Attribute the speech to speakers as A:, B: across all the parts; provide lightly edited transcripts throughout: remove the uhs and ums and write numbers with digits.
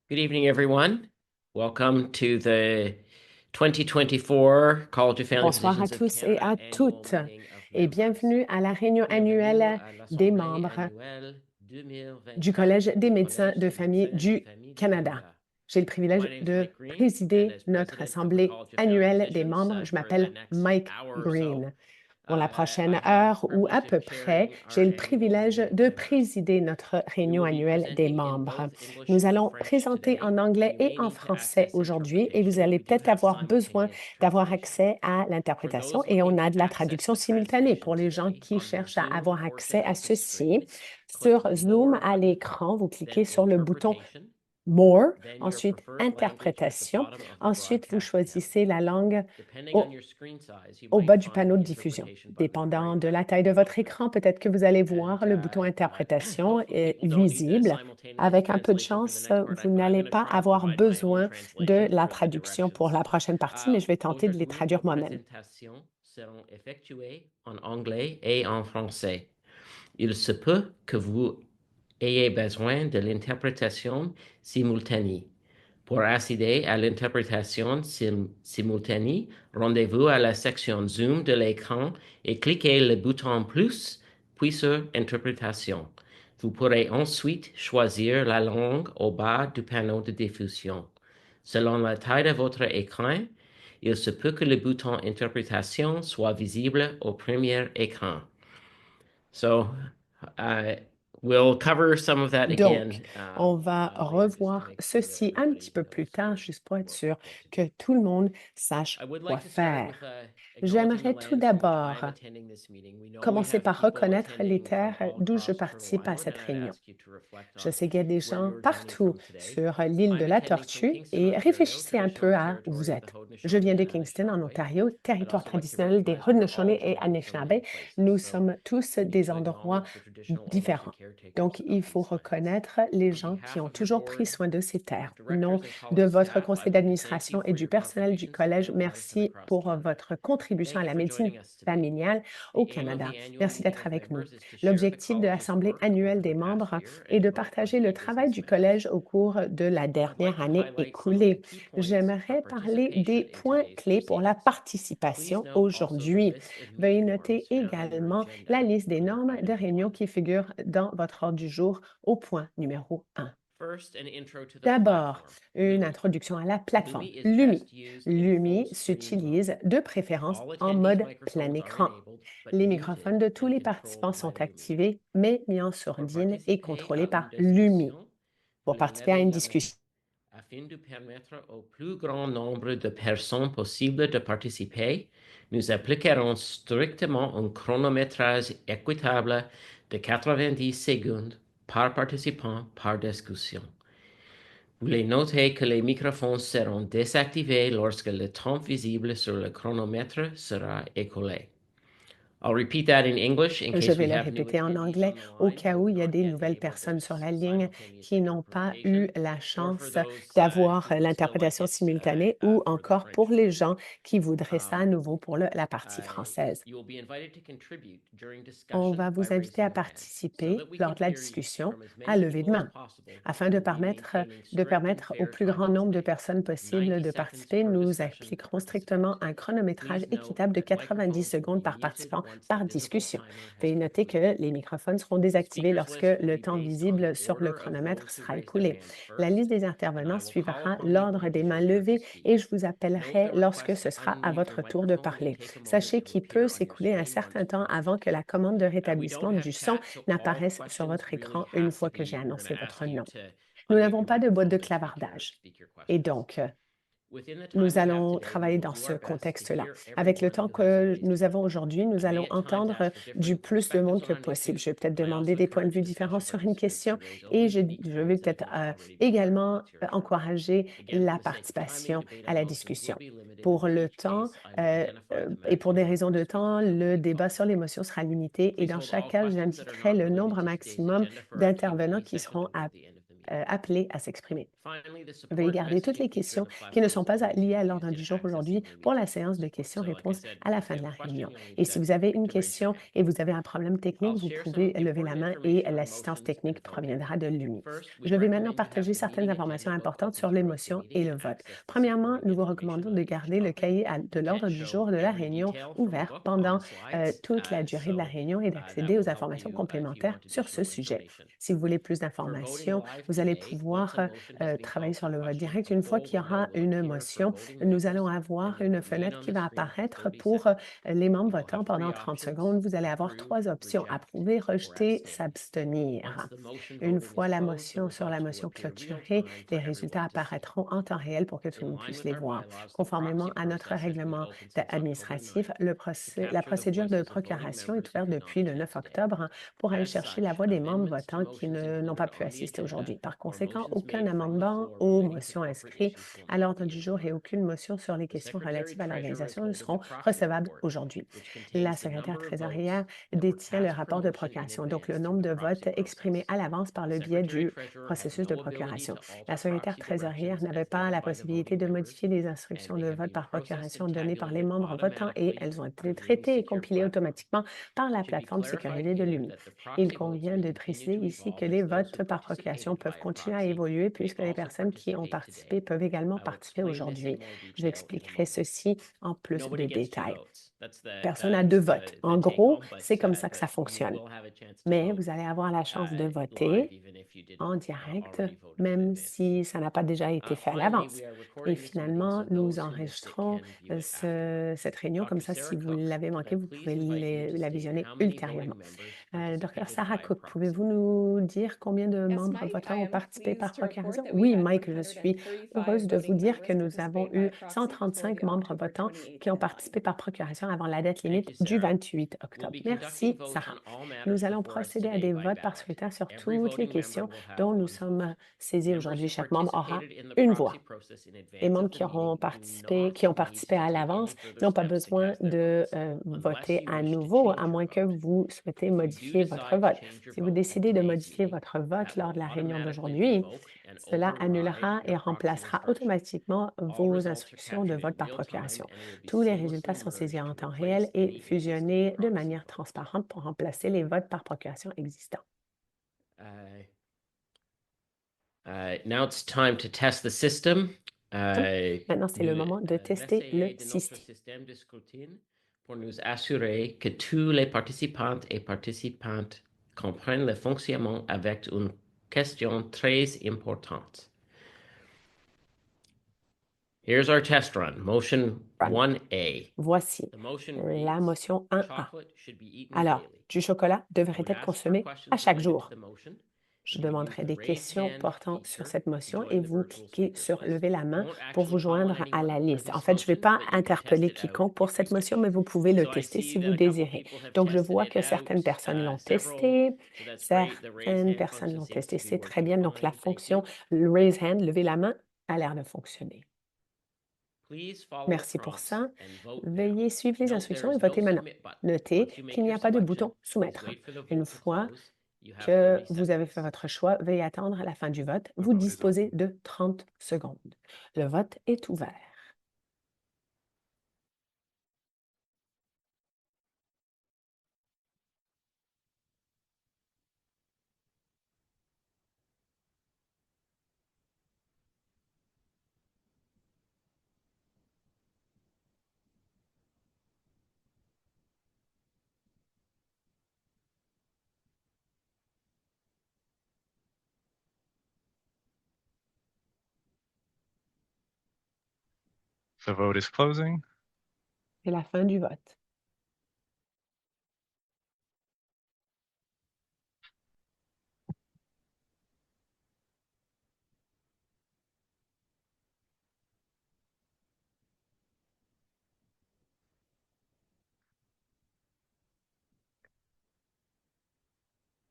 A: Good evening, everyone. Welcome to the 2024 College of Family
B: Bonsoir à
A: Physicians of
B: tous et
A: Canada
B: à
A: Annual
B: toutes
A: Meeting of
B: et
A: Members.
B: bienvenue à la réunion
A: Bienvenue
B: annuelle
A: à
B: des
A: l'Assemblée
B: membres
A: annuelle
B: du
A: 2024
B: Collège des
A: du
B: médecins
A: Collège
B: de
A: des
B: famille
A: médecins de
B: du
A: famille du
B: Canada.
A: Canada.
B: J'ai le
A: My
B: privilège
A: name is
B: de
A: Mike Green, and
B: présider
A: as
B: notre
A: president of the
B: assemblée
A: College of Family
B: annuelle des
A: Physicians
B: membres. Je
A: for the
B: m'appelle
A: next
B: Mike
A: hour or so,
B: Green. Pour la prochaine
A: I have the
B: heure ou à
A: privilege of
B: peu près,
A: chairing our
B: j'ai le
A: annual
B: privilège
A: meeting of
B: de
A: members.
B: présider notre
A: We
B: réunion
A: will be
B: annuelle des
A: presenting in
B: membres.
A: both English
B: Nous
A: and
B: allons
A: French
B: présenter
A: today.
B: en anglais
A: You
B: et
A: may
B: en
A: need to
B: français
A: access
B: aujourd'hui et vous
A: interpretation.
B: allez
A: We do
B: peut-être
A: have
B: avoir besoin
A: simultaneous
B: d'avoir
A: translation.
B: accès à
A: For
B: l'interprétation
A: those
B: et on
A: looking
B: a
A: to
B: de la
A: access
B: traduction
A: the
B: simultanée
A: translation
B: pour les gens
A: today
B: qui
A: on the
B: cherchent à
A: Zoom
B: avoir accès
A: portion
B: à
A: of the
B: ceci.
A: screen, click
B: Sur Zoom,
A: More,
B: à l'écran, vous
A: then
B: cliquez sur le bouton
A: Interpretation,
B: More,
A: then your
B: ensuite
A: preferred language at the
B: Interprétation.
A: bottom of the
B: Ensuite, vous
A: broadcast panel.
B: choisissez la langue
A: Depending on
B: au,
A: your screen size, you
B: au
A: might
B: bas du
A: find
B: panneau
A: the
B: de diffusion.
A: interpretation button
B: Dépendant
A: right
B: de la
A: at
B: taille
A: the
B: de votre
A: bottom.
B: écran, peut-être que vous allez
A: And
B: voir le bouton Interprétation
A: hopefully
B: est
A: people don't need the
B: visible.
A: simultaneous
B: Avec un peu de
A: translation for the
B: chance,
A: next part.
B: vous
A: I'm
B: n'allez
A: going to
B: pas
A: try and
B: avoir
A: provide my own
B: besoin de
A: translation
B: la
A: for the
B: traduction pour
A: directions.
B: la prochaine partie, mais je vais tenter de les
A: Aujourd'hui, nos
B: traduire moi-même.
A: présentations seront effectuées en anglais et en français. Il se peut que vous ayez besoin de l'interprétation simultanée. Pour accéder à l'interprétation simultanée, rendez-vous à la section Zoom de l'écran et cliquez le bouton plus, puis sur Interprétation. Vous pourrez ensuite choisir la langue au bas du panneau de diffusion. Selon la taille de votre écran, il se peut que le bouton Interprétation soit visible au premier écran. So, we'll cover some of that
B: Donc,
A: again
B: on va
A: later just to
B: revoir
A: make sure that
B: ceci un
A: everybody
B: petit peu plus
A: knows
B: tard, juste pour être
A: what
B: sûr
A: to do.
B: que tout le monde sache
A: I would
B: quoi
A: like to start
B: faire.
A: with acknowledging the
B: J'aimerais tout
A: lands from which I
B: d'abord
A: am attending this meeting. We know we
B: commencer
A: have
B: par
A: people
B: reconnaître les
A: attending from
B: terres
A: all
B: d'où je
A: across the Turtle
B: participe à
A: Island,
B: cette
A: and I'd
B: réunion.
A: ask you to reflect
B: Je
A: on
B: sais qu'il y a des
A: where
B: gens
A: you're joining
B: partout
A: from today.
B: sur l'île de
A: I'm
B: la
A: attending from
B: Tortue
A: Kingston,
B: et
A: Ontario,
B: réfléchissez un peu
A: traditional
B: à où vous
A: territory of the
B: êtes. Je
A: Haudenosaunee
B: viens
A: and
B: de Kingston, en
A: Anishinaabe.
B: Ontario,
A: I'd
B: territoire
A: also like to
B: traditionnel des
A: recognize we're all
B: Haudenosaunee et
A: joining from
B: Anishinaabe.
A: many places,
B: Nous
A: so
B: sommes tous
A: we need
B: des
A: to
B: endroits
A: acknowledge the traditional owners and
B: différents. Donc,
A: caretakers
B: il
A: of
B: faut
A: these lands.
B: reconnaître les
A: On
B: gens qui
A: behalf
B: ont
A: of your
B: toujours pris
A: board
B: soin de ces
A: of
B: terres. Au nom
A: directors and
B: de
A: college
B: votre
A: staff, I
B: conseil
A: want to thank you
B: d'administration et
A: for
B: du
A: your
B: personnel du
A: contributions to
B: collège,
A: family medicine
B: merci
A: across
B: pour
A: Canada.
B: votre contribution
A: Thank
B: à
A: you
B: la
A: for
B: médecine
A: joining us today.
B: familiale au
A: The aim of
B: Canada.
A: the annual
B: Merci
A: meeting
B: d'être
A: of
B: avec nous.
A: members is to share the
B: L'objectif de
A: college's
B: l'Assemblée
A: work over
B: annuelle
A: the
B: des
A: past
B: membres
A: year
B: est
A: and
B: de
A: vote on
B: partager le
A: key
B: travail
A: business
B: du
A: matters.
B: collège au cours de la
A: I'd like
B: dernière
A: to
B: année
A: highlight some of the
B: écoulée.
A: key points for
B: J'aimerais parler
A: participation
B: des
A: in
B: points
A: today's
B: clés pour la
A: proceedings. Please
B: participation
A: note also the
B: aujourd'hui.
A: list of
B: Veuillez
A: meeting norms
B: noter
A: found on your
B: également la
A: agenda
B: liste des
A: under
B: normes de
A: item
B: réunion
A: 1.
B: qui figurent dans votre ordre du jour au point numéro 1.
A: First, an intro to the
B: D'abord,
A: platform,
B: une
A: LUMI.
B: introduction à la plateforme.
A: LUMI is
B: LUMI.
A: best used in full
B: LUMI
A: screen mode.
B: s'utilise de préférence
A: All
B: en
A: attendees'
B: mode plein
A: microphones are
B: écran.
A: enabled but
B: Les
A: muted
B: microphones de tous
A: and
B: les
A: controlled
B: participants
A: by
B: sont
A: LUMI.
B: activés, mais mis en
A: Pour
B: sourdine et
A: participer
B: contrôlés
A: à une
B: par LUMI.
A: discussion,
B: Pour
A: vous
B: participer à
A: levez
B: une
A: la main.
B: discussion,
A: Afin de permettre au plus grand nombre de personnes possible de participer, nous appliquerons strictement un chronométrage équitable de 90 secondes par participant par discussion. Veuillez noter que les microphones seront désactivés lorsque le temps visible sur le chronomètre sera écoulé. I'll repeat that in English in
B: je
A: case
B: vais
A: we
B: le
A: have new
B: répéter en
A: attendees
B: anglais
A: on the
B: au
A: line
B: cas
A: who
B: où
A: have
B: il y a
A: not
B: des
A: yet
B: nouvelles
A: enabled
B: personnes
A: this
B: sur la ligne
A: simultaneous
B: qui n'ont pas eu
A: interpretation,
B: la
A: or for
B: chance
A: those
B: d'avoir
A: who would still like
B: l'interprétation
A: it
B: simultanée
A: for
B: ou
A: the
B: encore
A: French
B: pour les
A: version.
B: gens qui voudraient ça à nouveau pour la partie française.
A: You will be invited to contribute during
B: On
A: discussion
B: va
A: by
B: vous inviter
A: raising
B: à
A: your hand so
B: participer
A: that we
B: lors
A: can
B: de la
A: hear you
B: discussion
A: from as
B: à
A: many
B: lever de
A: people as
B: main,
A: possible.
B: afin
A: We will be maintaining
B: de
A: strict and
B: permettre au
A: fair
B: plus
A: time
B: grand nombre de
A: today.
B: personnes possible
A: 90
B: de
A: seconds
B: participer.
A: per
B: Nous
A: discussion per
B: appliquerons
A: participant.
B: strictement un chronométrage
A: Please note
B: équitable de
A: that
B: 90
A: microphones will
B: secondes
A: be
B: par
A: muted
B: participant
A: once the
B: par
A: visible
B: discussion.
A: timer has
B: Veuillez noter
A: concluded.
B: que les microphones seront
A: The
B: désactivés
A: speakers
B: lorsque
A: list will
B: le
A: be
B: temps
A: based on the
B: visible sur le
A: order of
B: chronomètre
A: those who
B: sera
A: raise their
B: écoulé.
A: hands
B: La
A: first,
B: liste des
A: and I
B: intervenants
A: will call
B: suivra
A: upon you
B: l'ordre
A: when
B: des
A: it's
B: mains
A: your turn to
B: levées
A: speak.
B: et je vous
A: Note
B: appellerai
A: the
B: lorsque
A: request
B: ce
A: to
B: sera à
A: unmute your
B: votre tour de
A: microphone will
B: parler.
A: take a moment
B: Sachez
A: to
B: qu'il peut
A: appear on your
B: s'écouler un
A: screen once
B: certain temps
A: prompted.
B: avant que la commande de
A: We don't
B: rétablissement
A: have
B: du son
A: chat, so all
B: n'apparaisse sur
A: questions
B: votre
A: really
B: écran une
A: have to
B: fois que j'ai
A: be, we're going
B: annoncé
A: to ask
B: votre
A: you
B: nom.
A: to
B: Nous
A: unmute
B: n'avons
A: your
B: pas de boîte de
A: microphone and
B: clavardage.
A: speak your
B: Et
A: questions.
B: donc,
A: Within the time
B: nous
A: we have
B: allons
A: today, we
B: travailler
A: will
B: dans
A: do
B: ce
A: our best to
B: contexte-là.
A: hear
B: Avec le
A: everyone
B: temps
A: who has a
B: que
A: raised
B: nous
A: hand.
B: avons aujourd'hui, nous
A: I may
B: allons
A: at times
B: entendre
A: ask for
B: du
A: different
B: plus de monde
A: perspectives
B: que
A: on an
B: possible.
A: issue,
B: Je vais peut-être
A: and I
B: demander
A: also
B: des points de
A: encourage
B: vue différents
A: discussion
B: sur une
A: participants
B: question
A: to raise
B: et
A: only
B: je
A: speak
B: vais
A: points that
B: peut-être
A: have already been covered when
B: également
A: it's your turn.
B: encourager
A: Again, for
B: la
A: the sake of timing,
B: participation
A: debate
B: à
A: on
B: la
A: motions will
B: discussion.
A: be limited, and
B: Pour
A: in
B: le
A: each
B: temps
A: case, I will identify the
B: et pour
A: maximum
B: des
A: number
B: raisons
A: of
B: de temps,
A: speakers that will
B: le
A: be
B: débat
A: called.
B: sur l'émotion sera limité et
A: Please
B: dans
A: hold
B: chaque
A: all
B: cas,
A: questions that are
B: j'indiquerai
A: not
B: le
A: related
B: nombre
A: to today's
B: maximum
A: agenda for our Q&A
B: d'intervenants qui
A: session
B: seront
A: to at the end of the meeting.
B: appelés à s'exprimer.
A: Finally, the
B: Veuillez
A: support
B: garder toutes les
A: messaging feature
B: questions
A: of the
B: qui ne
A: platform
B: sont
A: is
B: pas liées à
A: always
B: l'ordre
A: used
B: du
A: in
B: jour aujourd'hui
A: accessing the
B: pour la
A: meeting.
B: séance de
A: So, like I
B: questions-réponses
A: said,
B: à la
A: if
B: fin
A: you
B: de
A: have
B: la
A: a question,
B: réunion.
A: you'll
B: Et
A: need
B: si vous avez une
A: to raise your
B: question
A: hand.
B: et vous avez un problème technique,
A: I'll
B: vous
A: share
B: pouvez
A: some
B: lever
A: important
B: la main et
A: information on
B: l'assistance
A: motions
B: technique
A: and voting.
B: proviendra de l'UNI.
A: First, we
B: Je vais maintenant
A: recommend you have
B: partager
A: the
B: certaines
A: meeting
B: informations
A: agenda book
B: importantes
A: open
B: sur les
A: throughout the
B: motions et
A: meeting
B: le
A: and
B: vote.
A: access the
B: Premièrement,
A: supporting
B: nous vous
A: information
B: recommandons
A: on
B: de
A: each
B: garder le
A: topic.
B: cahier de
A: You
B: l'ordre
A: can't
B: du
A: show
B: jour de la
A: every
B: réunion
A: detail from the
B: ouvert
A: book on
B: pendant
A: the slides,
B: toute la durée de la réunion et
A: that
B: d'accéder
A: will
B: aux
A: help
B: informations
A: you if you
B: complémentaires
A: want
B: sur ce
A: additional
B: sujet.
A: information.
B: Si vous voulez plus
A: For voting
B: d'informations,
A: live
B: vous allez
A: today, once
B: pouvoir
A: a motion has been
B: travailler
A: called
B: sur
A: for
B: le vote
A: question,
B: direct.
A: a
B: Une fois
A: full
B: qu'il y
A: window
B: aura
A: will
B: une
A: appear for
B: motion,
A: voting
B: nous
A: members
B: allons
A: and
B: avoir
A: will
B: une
A: remain
B: fenêtre
A: on
B: qui
A: the
B: va
A: screen for
B: apparaître
A: 30
B: pour
A: seconds.
B: les membres
A: You will have
B: votants pendant
A: three
B: 30
A: options:
B: secondes. Vous allez avoir
A: approve,
B: 3 options:
A: reject,
B: approuver,
A: or
B: rejeter,
A: abstain.
B: s'abstenir.
A: Once the motion
B: Une
A: voting is
B: fois la
A: closed, the
B: motion sur la
A: results will
B: motion
A: appear real
B: clôturée,
A: time
B: les
A: for
B: résultats
A: everyone to see.
B: apparaîtront en temps réel pour que tout
A: In
B: le monde
A: line
B: puisse
A: with
B: les
A: our
B: voir.
A: bylaws, the
B: Conformément
A: proxy
B: à notre
A: process has been
B: règlement
A: open since October
B: administratif,
A: 9th. To
B: la
A: capture the
B: procédure de
A: voices of voting
B: procuration est
A: members
B: ouverte
A: who could not
B: depuis le
A: attend
B: 9
A: today.
B: octobre pour aller
A: As
B: chercher la
A: such,
B: voix des membres
A: amendments to
B: votants qui
A: motions
B: n'ont pas
A: included
B: pu
A: on the
B: assister
A: agenda
B: aujourd'hui. Par
A: or
B: conséquent,
A: motions
B: aucun
A: made from the
B: amendement
A: floor
B: aux
A: relating to
B: motions
A: corporate
B: inscrites
A: issues will
B: à
A: not
B: l'ordre
A: be
B: du jour et
A: included.
B: aucune motion sur les
A: The
B: questions
A: Secretary
B: relatives à
A: Treasurer is
B: l'organisation ne
A: holding the
B: seront
A: proxy
B: recevables
A: report,
B: aujourd'hui.
A: which contains
B: La
A: the
B: secrétaire
A: number of
B: trésorière
A: votes that were
B: détient le
A: cast per
B: rapport de
A: motion in
B: procuration, donc le
A: advance through
B: nombre
A: the
B: de
A: proxy
B: votes exprimés
A: process.
B: à l'avance par
A: The
B: le biais
A: Secretary
B: du
A: Treasurer has
B: processus de
A: no ability
B: procuration.
A: to alter
B: La secrétaire
A: proxy
B: trésorière
A: directions
B: n'avait
A: as
B: pas
A: given
B: la
A: by the voting
B: possibilité de
A: members,
B: modifier les
A: and
B: instructions
A: they
B: de
A: have
B: vote
A: been
B: par
A: processed
B: procuration
A: and
B: données par les
A: tabulated
B: membres votants et
A: automatically
B: elles ont été
A: through the Lumi
B: traitées et
A: Secure
B: compilées
A: platform.
B: automatiquement par la
A: It should be
B: plateforme de
A: clarified
B: sécurité de
A: here
B: l'UMI.
A: that the
B: Il
A: proxy votes
B: convient
A: may
B: de
A: continue
B: préciser
A: to
B: ici
A: evolve
B: que les
A: as those
B: votes
A: who
B: par procuration
A: participated
B: peuvent
A: via
B: continuer à
A: proxy
B: évoluer
A: may
B: puisque les
A: also
B: personnes qui ont
A: participate
B: participé
A: today.
B: peuvent également
A: I will
B: participer
A: explain this in
B: aujourd'hui.
A: more
B: Je vais
A: detail in a
B: expliquer
A: moment.
B: ceci en plus
A: Nobody
B: de
A: gets two
B: détails.
A: votes. That's
B: Personne n'a deux votes.
A: the
B: En
A: take
B: gros,
A: home,
B: c'est comme ça que ça
A: but you
B: fonctionne.
A: will have a chance to
B: Mais
A: vote
B: vous allez avoir la chance de
A: live
B: voter
A: even if you didn't
B: en direct,
A: already vote in
B: même
A: advance.
B: si ça n'a pas déjà été fait à
A: Finally,
B: l'avance.
A: we are
B: Et
A: recording this meeting
B: finalement,
A: so
B: nous
A: those who missed it
B: enregistrons
A: can view it afterward.
B: cette réunion, comme
A: Dr.
B: ça,
A: Sarah
B: si vous
A: Cook,
B: l'avez
A: could
B: manqué,
A: I
B: vous
A: please
B: pouvez
A: invite you to
B: la
A: state
B: visionner
A: how many voting
B: ultérieurement.
A: members
B: Docteur
A: participated
B: Sarah
A: via
B: Cook,
A: proxy?
B: pouvez-vous nous dire combien de
C: Yes,
B: membres
C: Mike,
B: votants
C: I
B: ont
C: am
B: participé par
C: pleased to report
B: procuration?
C: that we
B: Oui,
C: had
B: Mike, je suis heureuse
C: 135
B: de vous
C: voting
B: dire que
C: members
B: nous avons
C: participating
B: eu
C: via proxy before
B: 135
C: the
B: membres
C: October
B: votants
C: 28th
B: qui ont
C: deadline.
B: participé par procuration avant la date
A: Thank
B: limite
A: you,
B: du
A: Sarah.
B: 28
A: We'll
B: octobre.
A: be conducting
B: Merci,
A: votes
B: Sarah.
A: on all matters
B: Nous allons
A: before us
B: procéder à
A: today
B: des
A: by
B: votes par
A: ballot.
B: scrutin sur
A: Every
B: toutes les
A: voting member
B: questions
A: will have
B: dont nous
A: one vote.
B: sommes saisis
A: Members
B: aujourd'hui.
A: who
B: Chaque membre aura
A: participated in the
B: une
A: proxy
B: voix.
A: process in
B: Les
A: advance
B: membres
A: of the meeting do
B: qui
A: not
B: ont
A: need
B: participé
A: to
B: à
A: take any
B: l'avance
A: further
B: n'ont pas
A: steps to
B: besoin
A: cast their
B: de
A: votes unless
B: voter
A: you
B: à
A: wish to
B: nouveau, à
A: change your
B: moins que
A: vote.
B: vous souhaitez
A: If you do
B: modifier votre
A: decide to
B: vote.
A: change your
B: Si vous
A: vote at
B: décidez de
A: today's
B: modifier
A: meeting,
B: votre vote
A: that
B: lors
A: will
B: de la réunion
A: automatically
B: d'aujourd'hui,
A: revoke and
B: cela
A: override
B: annulera et
A: your proxy
B: remplacera
A: instruction.
B: automatiquement
A: All
B: vos
A: results are
B: instructions de
A: captured in
B: vote par
A: real time
B: procuration.
A: and will be
B: Tous les
A: seamlessly
B: résultats sont saisis
A: merged
B: en
A: to
B: temps
A: replace
B: réel et
A: any existing
B: fusionnés de
A: proxy
B: manière
A: vote.
B: transparente pour remplacer les votes par procuration existants.
A: Uh, Now it's time to test the system.
B: Maintenant, c'est le moment de tester le
A: L'essayer de notre
B: système.
A: système de scrutin pour nous assurer que tous les participants et participantes comprennent le fonctionnement avec une question très importante. Here's our test run. Motion
B: Run.
A: 1A.
B: Voici
A: The motion
B: la
A: reads,
B: motion 1A.
A: chocolate should be eaten
B: Alors,
A: daily.
B: du chocolat
A: I
B: devrait
A: would
B: être
A: ask for
B: consommé
A: questions
B: à chaque
A: related to
B: jour.
A: the motion.
B: Je
A: You would use
B: demanderai
A: the
B: des
A: raise
B: questions
A: hand
B: portant sur
A: feature
B: cette
A: to
B: motion
A: join
B: et
A: the
B: vous
A: virtual
B: cliquez
A: speakers
B: sur
A: list.
B: lever la
A: You
B: main
A: won't
B: pour vous
A: actually call on
B: joindre à
A: anyone
B: la
A: for
B: liste. En
A: this
B: fait, je ne vais
A: motion,
B: pas
A: but you can test
B: interpeller
A: it out
B: quiconque pour
A: if you
B: cette motion,
A: wish.
B: mais vous pouvez le
A: So I
B: tester
A: see
B: si vous
A: that a couple
B: désirez.
A: people have
B: Donc, je
A: tested
B: vois
A: it
B: que
A: out,
B: certaines personnes l'ont
A: several.
B: testé,
A: So that's great. The raise
B: certaines
A: hand
B: personnes
A: function
B: l'ont
A: seems
B: testé.
A: to be
B: C'est très
A: working
B: bien. Donc, la
A: fine. Thank
B: fonction
A: you.
B: le raise hand, lever la main, a l'air de fonctionner.
A: Please follow the
B: Merci pour
A: prompts
B: ça.
A: and vote now.
B: Veuillez suivre les
A: Note there
B: instructions
A: is
B: et
A: no
B: votez maintenant.
A: submit button.
B: Notez
A: Once you make
B: qu'il n'y
A: your
B: a pas de
A: selection,
B: bouton
A: please
B: soumettre.
A: wait for the
B: Une
A: vote to
B: fois
A: close. You have
B: que
A: 30
B: vous avez fait
A: seconds.
B: votre choix, veuillez attendre la fin du vote.
D: Le
B: Vous
D: vote est
B: disposez de 30 secondes. Le vote est ouvert.
D: The vote is closing.
B: C'est la fin du vote.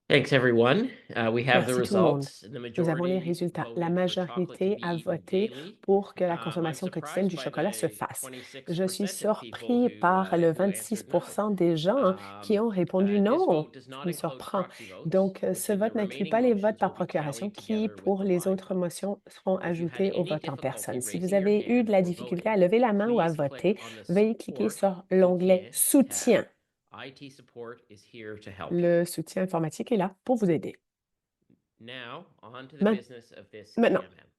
A: Thanks, everyone. We have the
B: Merci tout le monde.
A: results. The
B: Nous avons les
A: majority
B: résultats. La
A: voted for chocolate to
B: majorité
A: be
B: a
A: eaten
B: voté
A: daily.
B: pour que la
A: I'm
B: consommation quotidienne
A: surprised
B: du
A: by
B: chocolat se
A: the
B: fasse.
A: 26%
B: Je suis
A: of people
B: surpris
A: who
B: par le
A: answered no.
B: 26% des gens qui ont répondu
A: This
B: non.
A: vote does
B: Ce
A: not
B: qui me
A: include
B: surprend.
A: proxy votes,
B: Donc,
A: which
B: ce
A: in the
B: vote n'inclut
A: remaining
B: pas les
A: motions
B: votes par
A: will be
B: procuration
A: tallied
B: qui,
A: together with
B: pour
A: the
B: les
A: live
B: autres
A: vote.
B: motions, seront
A: If you've had
B: ajoutés au
A: any
B: vote en
A: difficulty
B: personne. Si vous
A: raising your
B: avez eu
A: hand
B: de la
A: or
B: difficulté à
A: voting,
B: lever la main ou à
A: please click
B: voter,
A: on the
B: veuillez cliquer
A: support
B: sur l'onglet
A: soutien
B: Soutien.
A: tab. IT support is here to help.
B: Le soutien informatique est là pour vous aider.
A: Now, on to the
B: Ma-
A: business of this
B: Maintenant,
A: AMM.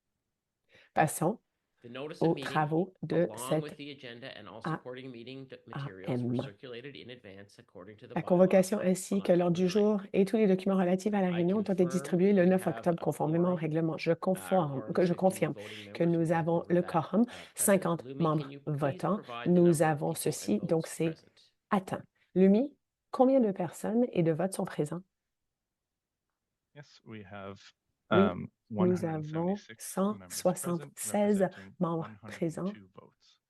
B: passons
A: The notice of
B: aux
A: meeting,
B: travaux de
A: along with
B: cette
A: the agenda and all supporting meeting materials, were
B: AM.
A: circulated in advance according to the
B: La
A: bylaws
B: convocation
A: on
B: ainsi que l'ordre
A: October
B: du
A: 9th.
B: jour et tous les documents relatifs à la
A: I
B: réunion ont été
A: confirm
B: distribués le
A: we
B: 9
A: have
B: octobre
A: a
B: conformément au
A: quorum,
B: règlement. Je
A: quorum,
B: confirme
A: 50 voting
B: que
A: members. We
B: nous
A: have
B: avons
A: over
B: le
A: that,
B: quorum,
A: present.
B: 50
A: Lumi,
B: membres
A: can you please
B: votants.
A: provide the
B: Nous
A: number of
B: avons
A: people and
B: ceci,
A: votes
B: donc c'est
A: present?
B: atteint. Lumi, combien de personnes et de votes sont présents?
D: Yes, we have
B: Oui, nous
D: 176
B: avons
D: members present,
B: 176
D: representing
B: membres présents,
D: 102 votes.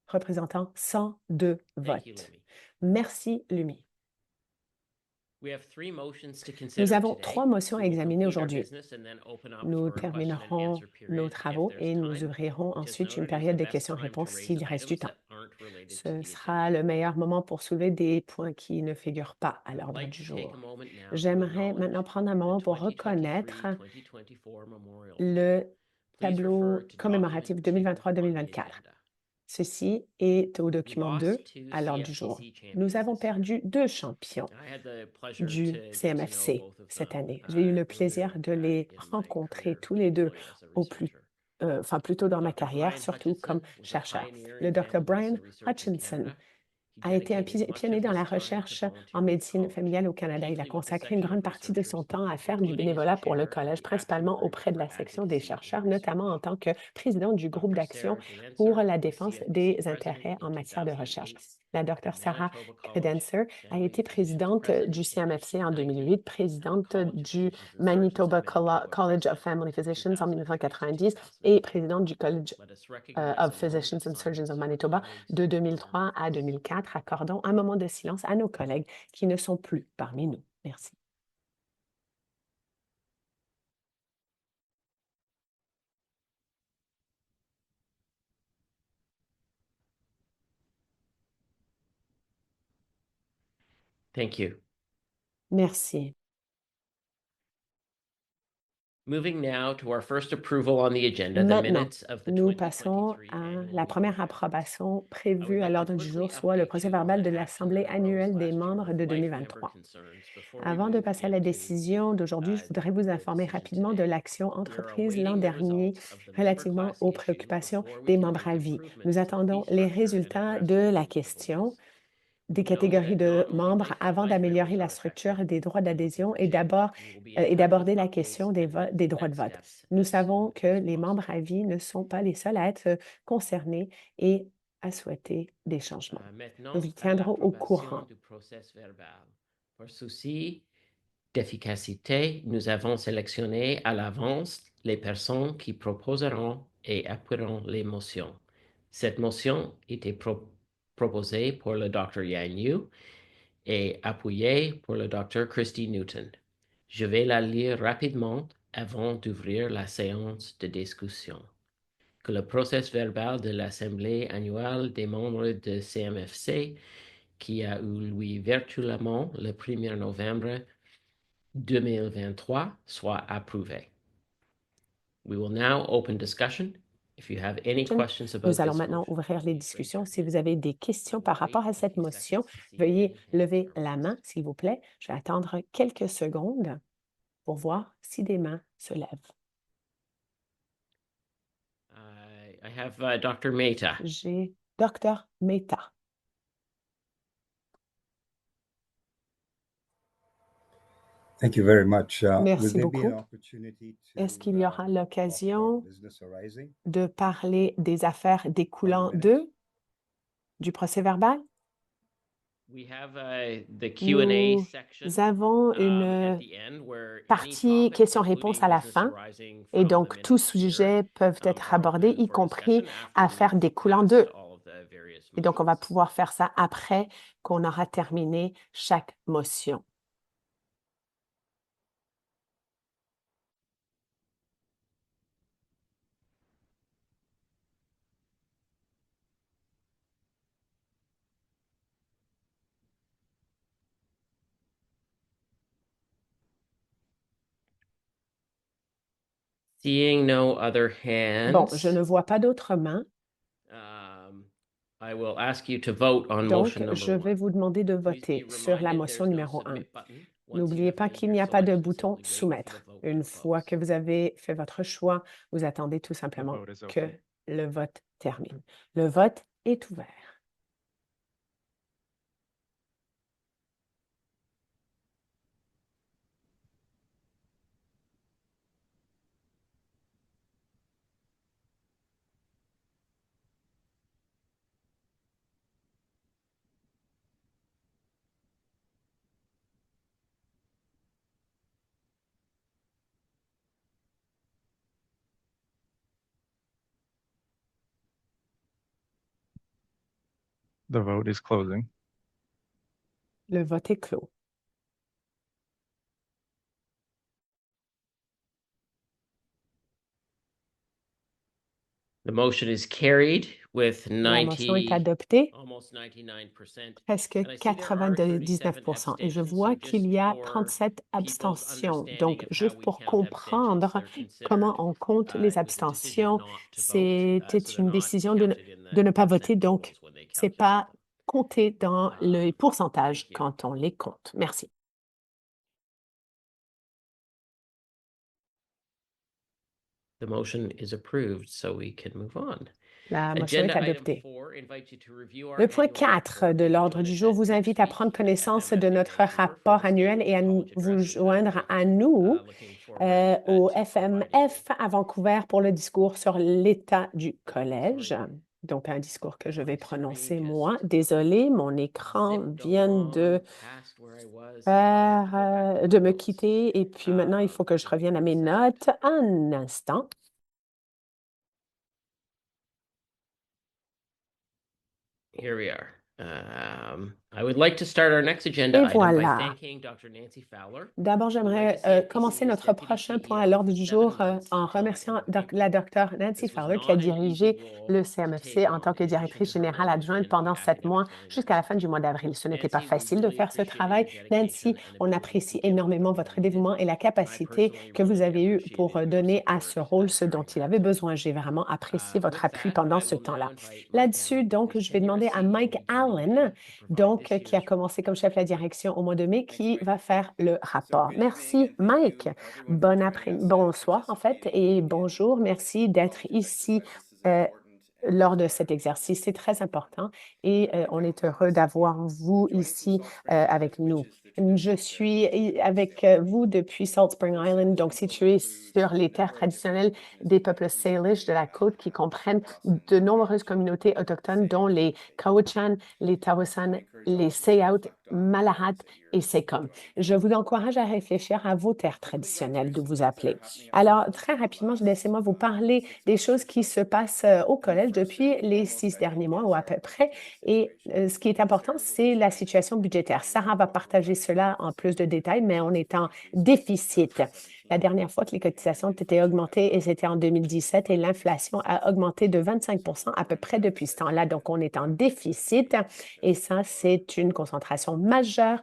B: représentant 102
A: Thank you,
B: votes.
A: Lumi.
B: Merci, Lumi.
A: We have 3 motions to
B: Nous
A: consider
B: avons
A: today.
B: 3 motions à
A: We will
B: examiner
A: complete our
B: aujourd'hui.
A: business and then open up
B: Nous
A: for a question and
B: terminerons
A: answer period
B: nos
A: if
B: travaux
A: there's
B: et nous
A: time.
B: ouvrirons
A: Just
B: ensuite une
A: note, it is
B: période
A: the
B: de
A: best time to
B: questions-réponses
A: raise
B: s'il reste du
A: items
B: temps.
A: that aren't related to
B: Ce
A: the
B: sera
A: agenda.
B: le meilleur moment pour soulever des points qui ne figurent pas à
A: I would
B: l'ordre
A: like
B: du
A: to take a
B: jour.
A: moment now to
B: J'aimerais
A: acknowledge
B: maintenant prendre un
A: the
B: moment pour reconnaître
A: 2023-2024 Memorial
B: le
A: Plaque. Please
B: tableau
A: refer to
B: commémoratif
A: document 2 on the
B: 2023-2024.
A: agenda.
B: Ceci est au
A: We
B: document
A: lost
B: 2
A: 2
B: à l'ordre du jour.
A: CFTC champions
B: Nous avons
A: this year.
B: perdu 2 champions
A: I had the pleasure
B: du
A: to get to know
B: CMFC
A: both of
B: cette
A: them
B: année. J'ai eu le plaisir
A: earlier
B: de les
A: in my
B: rencontrer
A: career,
B: tous les deux
A: particularly as a
B: au plus,
A: researcher.
B: plutôt dans ma
A: Dr.
B: carrière,
A: Brian
B: surtout comme
A: Hutchinson was a
B: chercheur.
A: pioneer
B: Le
A: in
B: Dr.
A: family
B: Brian
A: medicine research in
B: Hutchinson
A: Canada. He
B: a été un
A: dedicated much
B: pionnier
A: of
B: dans
A: his
B: la
A: time to
B: recherche en
A: volunteering for the
B: médecine
A: college,
B: familiale au Canada. Il a
A: chiefly with the
B: consacré une
A: section
B: grande
A: of
B: partie de son
A: researchers,
B: temps à faire du
A: including as
B: bénévolat pour le
A: chair of
B: collège,
A: the
B: principalement
A: Action Group
B: auprès de la
A: for
B: section des
A: Advocacy in
B: chercheurs,
A: Research.
B: notamment en tant que présidente du groupe
A: Dr.
B: d'action
A: Sarah
B: pour
A: Credencer
B: la
A: was
B: défense
A: CFTC
B: des
A: president
B: intérêts en
A: in
B: matière de recherche.
A: 2008
B: La
A: at
B: Dr. Sarah
A: Manitoba College
B: Credencer a
A: Family
B: été
A: Physicians
B: présidente
A: President
B: du
A: in
B: CMFC en 2008,
A: 1990 and
B: présidente
A: College of
B: du
A: Physicians and Surgeons
B: Manitoba
A: at Manitoba
B: College of
A: President
B: Family
A: from
B: Physicians en 1990
A: 2003 to
B: et présidente du College
A: 2006. Let us recognize
B: of
A: a
B: Physicians
A: moment
B: and
A: of
B: Surgeons
A: silence
B: of
A: for
B: Manitoba
A: colleagues
B: de
A: who are no
B: 2003
A: longer
B: à
A: with us.
B: 2004. Accordons un moment de silence à nos collègues qui ne sont plus parmi nous. Merci.
A: Thank you.
B: Merci.
A: Moving now to our first approval on the agenda, the
B: Maintenant,
A: minutes of the
B: nous passons
A: 2023
B: à
A: annual
B: la première
A: meeting.
B: approbation
A: I
B: prévue
A: would
B: à
A: like to
B: l'ordre du jour,
A: quickly
B: soit le
A: update
B: procès
A: you on
B: verbal
A: the
B: de
A: action
B: l'Assemblée
A: proposed
B: annuelle des
A: last year
B: membres
A: with
B: de
A: life member
B: 2023.
A: concerns before we
B: Avant de
A: move
B: passer à la
A: into
B: décision d'aujourd'hui, je voudrais vous
A: the
B: informer
A: decision
B: rapidement de
A: today.
B: l'action
A: We are
B: entreprise l'an
A: awaiting the
B: dernier
A: results of the member
B: relativement
A: class
B: aux
A: issue
B: préoccupations
A: before we
B: des
A: can
B: membres à
A: make
B: vie.
A: improvements
B: Nous
A: to the
B: attendons
A: fee
B: les
A: structure and
B: résultats
A: address
B: de la
A: remaining
B: question
A: difficulties.
B: des
A: We know
B: catégories
A: that
B: de
A: not only
B: membres avant
A: life
B: d'améliorer
A: members
B: la
A: are
B: structure
A: affected,
B: des droits
A: but
B: d'adhésion
A: we
B: et
A: will be in
B: et
A: touch
B: d'aborder
A: with
B: la
A: updates
B: question
A: and
B: des droits de
A: next
B: vote.
A: steps
B: Nous
A: as
B: savons
A: soon
B: que
A: as
B: les membres
A: possible.
B: à vie ne sont pas les seuls à être concernés et à souhaiter des changements. Nous
A: Maintenant,
B: vous
A: à
B: tiendrons au
A: l'approbation
B: courant.
A: du procès verbal. Pour souci d'efficacité, nous avons sélectionné à l'avance les personnes qui proposeront et appuieront les motions. Cette motion était proposée pour le Dr. Yang Yu et appuyée pour le Dr. Christy Newton. Je vais la lire rapidement avant d'ouvrir la séance de discussion. Que le procès verbal de l'Assemblée annuelle des membres de CMFC qui a eu lieu virtuellement le 1er novembre 2023 soit approuvé. We will now open discussion. If you have any questions about
B: Nous allons
A: this
B: maintenant
A: motion,
B: ouvrir les
A: please raise
B: discussions.
A: your
B: Si
A: hand.
B: vous avez des questions par rapport à cette motion, veuillez lever la main, s'il vous plaît. Je vais attendre quelques secondes pour voir si des mains se lèvent.
A: I have Dr. Mehta.
B: J'ai Dr. Mehta.
C: Thank you very much.
B: Merci beaucoup. Est-ce qu'il y aura l'occasion de parler des affaires découlant du procès verbal?
A: We have the
B: Nous
A: Q&A section
B: avons
A: at
B: une
A: the end where
B: partie questions-réponses à la fin, et donc tous sujets peuvent être abordés, y compris affaires découlant d'eux. Et donc, on va pouvoir faire ça après qu'on aura terminé chaque motion.
A: Seeing no other
B: Bon,
A: hands,
B: je ne vois pas d'autres mains,
A: I will ask you to vote on
B: donc
A: motion number
B: je vais
A: 1.
B: vous demander de
A: Please
B: voter
A: be
B: sur la
A: reminded
B: motion
A: there's no
B: numéro 1.
A: submit button. Once you
B: N'oubliez
A: have
B: pas
A: made
B: qu'il
A: your
B: n'y a pas de
A: selection,
B: bouton
A: simply wait for the
B: soumettre.
A: vote to
B: Une fois
A: close.
B: que vous avez fait votre choix, vous attendez tout simplement
D: vote is
B: que
D: open.
B: le vote termine. Le vote est ouvert.
D: The vote is closing.
B: Le vote est clos.
A: The motion is carried with
B: La motion est
A: 90,
B: adoptée,
A: almost 99%.
B: presque
A: And I see there are
B: 99%. Et je vois qu'il y a 37 abstentions. Donc, juste pour comprendre comment on compte les abstentions, c'était une décision de ne pas voter. Donc, ce n'est pas compté dans les pourcentages quand on les compte. Merci.
A: The motion is approved, so we can move on.
B: La motion est
A: Agenda item
B: adoptée.
A: 4 invites you to review our
B: Le point
A: annual
B: 4
A: report.
B: de l'ordre du jour vous invite à prendre connaissance de notre rapport annuel et à vous joindre à nous au FMF à Vancouver pour le discours sur l'état du collège. Donc, un discours que je vais prononcer moi. Désolé, mon écran vient de me quitter et puis maintenant, il faut que je revienne à mes notes. Un instant.
A: Here we are. I would like to start our next agenda
B: Et
A: item by
B: voilà.
A: thanking Dr. Nancy Fowler.
B: D'abord, j'aimerais commencer notre prochain point à l'ordre du jour en remerciant la docteure Nancy Fowler qui a dirigé le CMFC en tant que directrice générale adjointe pendant 7 mois jusqu'à la fin du mois d'avril. Ce n'était pas facile de faire ce travail. Nancy, on apprécie énormément votre dévouement et la capacité que vous avez eue pour donner à ce rôle ce dont il avait besoin. J'ai vraiment apprécié votre appui pendant ce temps-là. Là-dessus, donc, je vais demander à Mike Allen, donc, qui a commencé comme chef de la direction au mois de mai, qui va faire le rapport. Merci, Mike. Bonsoir, en fait, et bonjour. Merci d'être ici lors de cet exercice. C'est très important et on est heureux d'avoir vous ici avec nous. Je suis avec vous depuis Salt Spring Island, donc situé sur les terres traditionnelles des peuples Salish de la côte qui comprennent de nombreuses communautés autochtones, dont les Cowichan, les Tawasan, les Sayout, Malahat et Sekom. Je vous encourage à réfléchir à vos terres traditionnelles de vous appeler. Alors, très rapidement, laissez-moi vous parler des choses qui se passent au collège depuis les 6 derniers mois ou à peu près. Et ce qui est important, c'est la situation budgétaire. Sarah va partager cela en plus de détails, mais on est en déficit. La dernière fois que les cotisations ont été augmentées, et c'était en 2017, et l'inflation a augmenté de 25% à peu près depuis ce temps-là. Donc, on est en déficit et ça, c'est une concentration majeure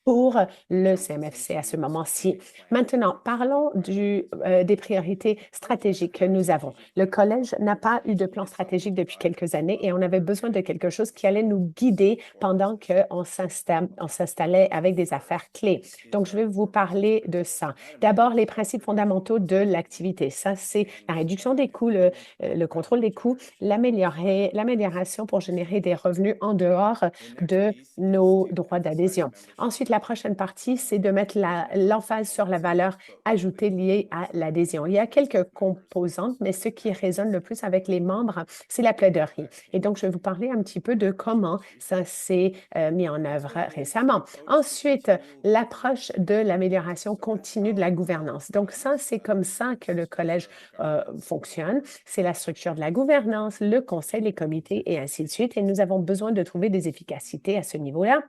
B: pour le CMFC à ce moment-ci. Maintenant, parlons des priorités stratégiques que nous avons. Le collège n'a pas eu de plan stratégique depuis quelques années et on avait besoin de quelque chose qui allait nous guider pendant qu'on s'installait avec des affaires clés. Donc, je vais vous parler de ça. D'abord, les principes fondamentaux de l'activité. Ça, c'est la réduction des coûts, le contrôle des coûts, l'amélioration pour générer des revenus en dehors de nos droits d'adhésion. Ensuite, la prochaine partie, c'est de mettre l'emphase sur la valeur ajoutée liée à l'adhésion. Il y a quelques composantes, mais ce qui résonne le plus avec les membres, c'est la plaidoirie. Et donc, je vais vous parler un petit peu de comment ça s'est mis en œuvre récemment. Ensuite, l'approche de l'amélioration continue de la gouvernance. Donc, ça, c'est comme ça que le collège fonctionne. C'est la structure de la gouvernance, le conseil, les comités et ainsi de suite. Et nous avons besoin de trouver des efficacités à ce niveau-là,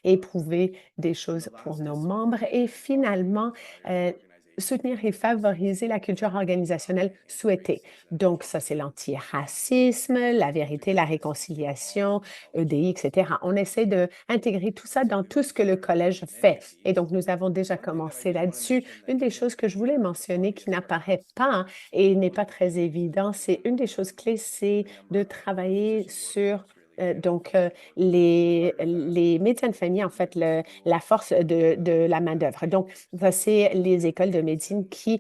B: éprouver des choses pour nos membres et finalement soutenir et favoriser la culture organisationnelle souhaitée. Donc, ça, c'est l'antiracisme, la vérité, la réconciliation, EDI, etc. On essaie d'intégrer tout ça dans tout ce que le collège fait. Et donc, nous avons déjà commencé là-dessus. Une des choses que je voulais mentionner qui n'apparaît pas et n'est pas très évident, c'est une des choses clés, c'est de travailler sur les médecins de famille, en fait, la force de la main-d'œuvre. Donc, ça, c'est les écoles de médecine qui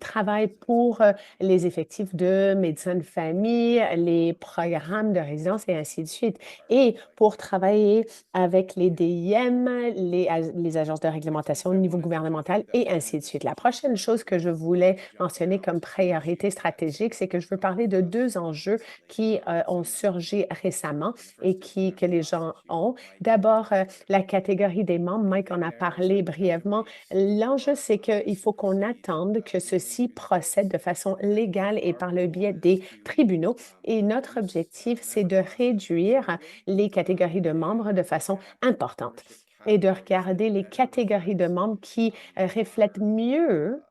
B: travaillent pour les effectifs de médecins de famille, les programmes de résidence et ainsi de suite. Et pour travailler avec les DIM, les agences de réglementation au niveau gouvernemental et ainsi de suite. La prochaine chose que je voulais mentionner comme priorité stratégique, c'est que je veux parler de deux enjeux qui ont surgi récemment et que les gens ont. D'abord, la catégorie des membres. Mike en a parlé brièvement. L'enjeu, c'est qu'il faut qu'on attende que ceci procède de façon légale et par le biais des tribunaux. Et notre objectif, c'est de réduire les catégories de membres de façon importante et de regarder les catégories de membres qui reflètent mieux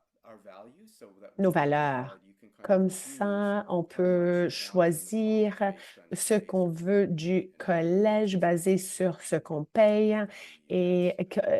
B: nos valeurs. Comme ça, on peut choisir ce qu'on veut du collège basé sur ce qu'on paye et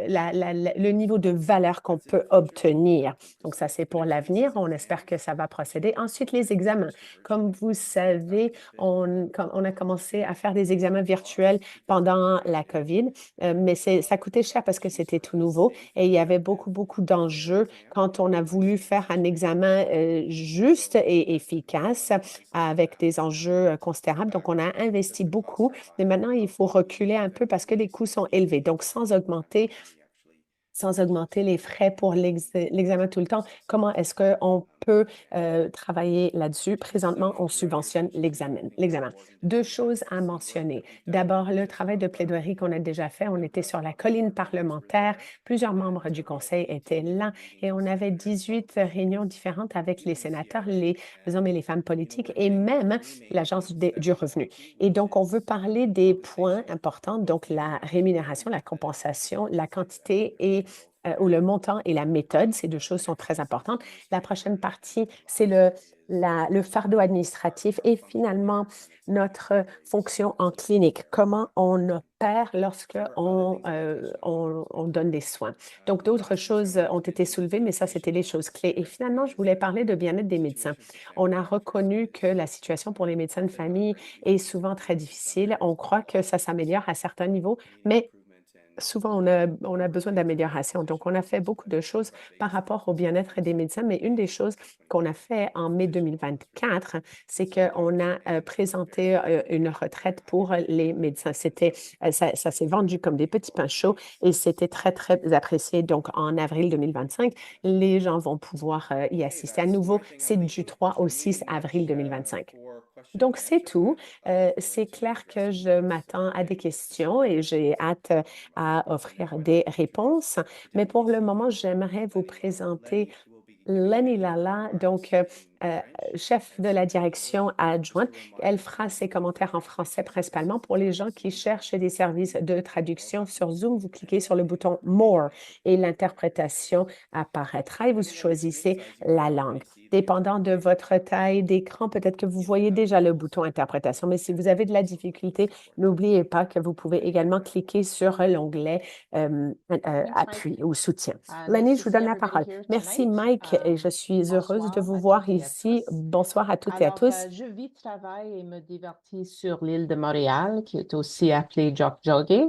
B: le niveau de valeur qu'on peut obtenir. Donc, ça, c'est pour l'avenir. On espère que ça va procéder. Ensuite, les examens. Comme vous savez, on a commencé à faire des examens virtuels pendant la COVID, mais ça coûtait cher parce que c'était tout nouveau et il y avait beaucoup d'enjeux quand on a voulu faire un examen juste et efficace avec des enjeux considérables. Donc, on a investi beaucoup, mais maintenant, il faut reculer un peu parce que les coûts sont élevés. Donc, sans augmenter les frais pour l'examen tout le temps, comment est-ce qu'on peut travailler là-dessus? Présentement, on subventionne l'examen. Deux choses à mentionner. D'abord, le travail de plaidoirie qu'on a déjà fait. On était sur la colline parlementaire. Plusieurs membres du conseil étaient là et on avait 18 réunions différentes avec les sénateurs, les hommes et les femmes politiques et même l'Agence du revenu. Et donc, on veut parler des points importants, donc la rémunération, la compensation, la quantité ou le montant et la méthode. Ces deux choses sont très importantes. La prochaine partie, c'est le fardeau administratif et finalement notre fonction en clinique. Comment on opère lorsqu'on on donne des soins. Donc, d'autres choses ont été soulevées, mais ça, c'était les choses clés. Et finalement, je voulais parler de bien-être des médecins. On a reconnu que la situation pour les médecins de famille est souvent très difficile. On croit que ça s'améliore à certains niveaux, mais souvent, on a besoin d'amélioration. Donc, on a fait beaucoup de choses par rapport au bien-être des médecins, mais une des choses qu'on a fait en mai 2024, c'est qu'on a présenté une retraite pour les médecins. Ça s'est vendu comme des petits pains chauds et c'était très apprécié. Donc, en avril 2025, les gens vont pouvoir y assister à nouveau. C'est du 3 au 6 avril 2025. Donc, c'est tout. C'est clair que je m'attends à des questions et j'ai hâte à offrir des réponses. Mais pour le moment, j'aimerais vous présenter Lenny Lala, donc chef de la direction adjointe. Elle fera ses commentaires en français principalement. Pour les gens qui cherchent des services de traduction sur Zoom, vous cliquez sur le bouton More et l'interprétation apparaîtra et vous choisissez la langue. Dépendant de votre taille d'écran, peut-être que vous voyez déjà le bouton interprétation, mais si vous avez de la difficulté, n'oubliez pas que vous pouvez également cliquer sur l'onglet appui ou soutien. Lenny, je vous donne la parole. Merci, Mike, et je suis heureuse de vous voir ici. Bonsoir à toutes et à tous.
E: Je vis, travaille et me divertis sur l'île de Montréal, qui est aussi appelée Jokjogi,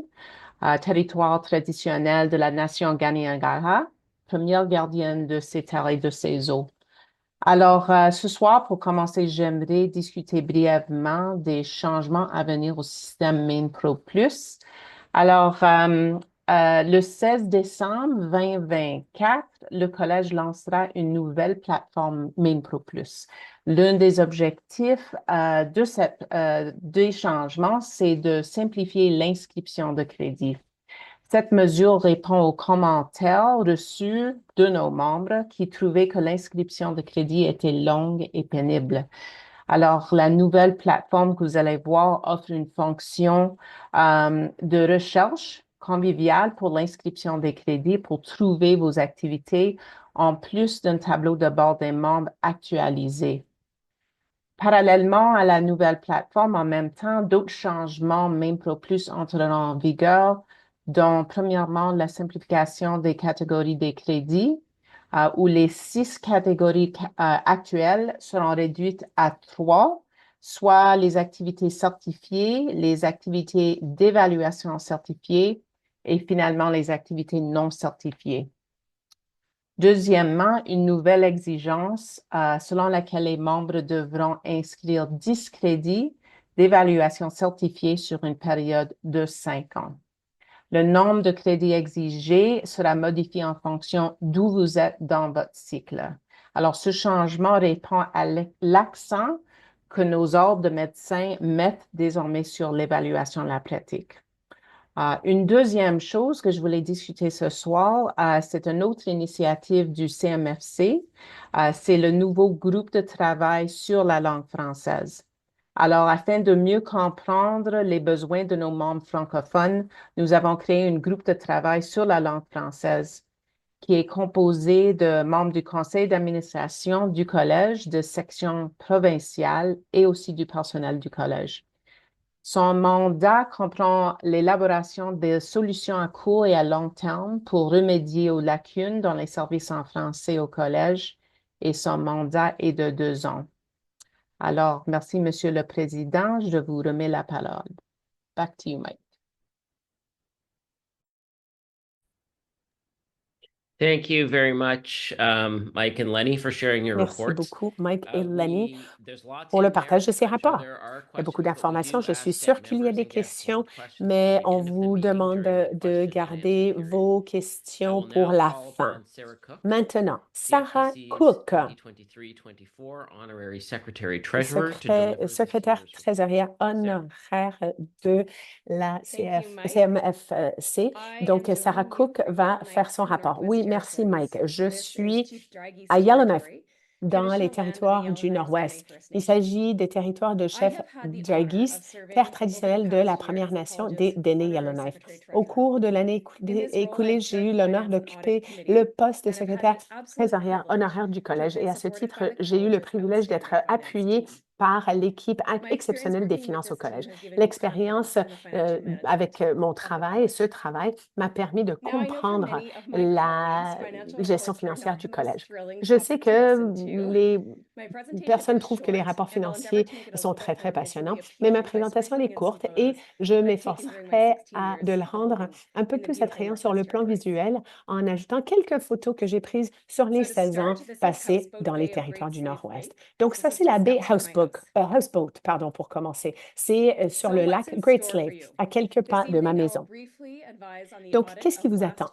E: territoire traditionnel de la nation Kanien'kehá:ka, première gardienne de ses terres et de ses eaux. Alors, ce soir, pour commencer, j'aimerais discuter brièvement des changements à venir au système MainPro Plus. Alors, le 16 décembre 2024, le Collège lancera une nouvelle plateforme MainPro Plus. L'un des objectifs des changements, c'est de simplifier l'inscription de crédit. Cette mesure répond aux commentaires reçus de nos membres qui trouvaient que l'inscription de crédit était longue et pénible. Alors, la nouvelle plateforme que vous allez voir offre une fonction de recherche convivial pour l'inscription des crédits pour trouver vos activités, en plus d'un tableau de bord des membres actualisé. Parallèlement à la nouvelle plateforme, en même temps, d'autres changements MainPro+ entreront en vigueur, dont premièrement la simplification des catégories des crédits, où les 6 catégories actuelles seront réduites à 3, soit les activités certifiées, les activités d'évaluation certifiées et finalement les activités non certifiées. Deuxièmement, une nouvelle exigence selon laquelle les membres devront inscrire 10 crédits d'évaluation certifiée sur une période de 5 ans. Le nombre de crédits exigés sera modifié en fonction d'où vous êtes dans votre cycle. Alors, ce changement répond à l'accent que nos ordres de médecins mettent désormais sur l'évaluation de la pratique. Une deuxième chose que je voulais discuter ce soir, c'est une autre initiative du CMFC. C'est le nouveau groupe de travail sur la langue française. Alors, afin de mieux comprendre les besoins de nos membres francophones, nous avons créé un groupe de travail sur la langue française qui est composé de membres du conseil d'administration du collège, de sections provinciales et aussi du personnel du collège. Son mandat comprend l'élaboration de solutions à court et à long terme pour remédier aux lacunes dans les services en français au collège et son mandat est de 2 ans. Alors, merci, Monsieur le Président. Je vous remets la parole. Back to you, Mike.
A: Thank you very much, Mike and Lenny, for sharing your
B: Merci
A: reports.
B: beaucoup, Mike et Lenny, pour le partage de ces rapports. Il y a beaucoup d'informations. Je suis sûre qu'il y a des questions, mais on vous demande de garder vos questions pour la fin. Maintenant, Sarah Cook, secrétaire trésorière honoraire de la CMFC. Donc, Sarah Cook va faire son rapport. Oui, merci, Mike. Je suis à Yellowknife, dans les territoires du Nord-Ouest. Il s'agit des territoires de chef Draghis, terre traditionnelle de la Première Nation des Dene Yellowknife. Au cours de l'année écoulée, j'ai eu l'honneur d'occuper le poste de secrétaire trésorière honoraire du collège et à ce titre, j'ai eu le privilège d'être appuyée par l'équipe exceptionnelle des finances au collège. L'expérience avec mon travail, ce travail m'a permis de comprendre la gestion financière du collège. Je sais que les personnes trouvent que les rapports financiers sont très, très passionnants, mais ma présentation est courte et je m'efforcerai de le rendre un peu plus attrayant sur le plan visuel en ajoutant quelques photos que j'ai prises sur les 16 ans passés dans les territoires du Nord-Ouest. Donc, ça, c'est la baie Houseboat, pour commencer. C'est sur le lac Great Slave, à quelques pas de ma maison. Donc, qu'est-ce qui vous attend?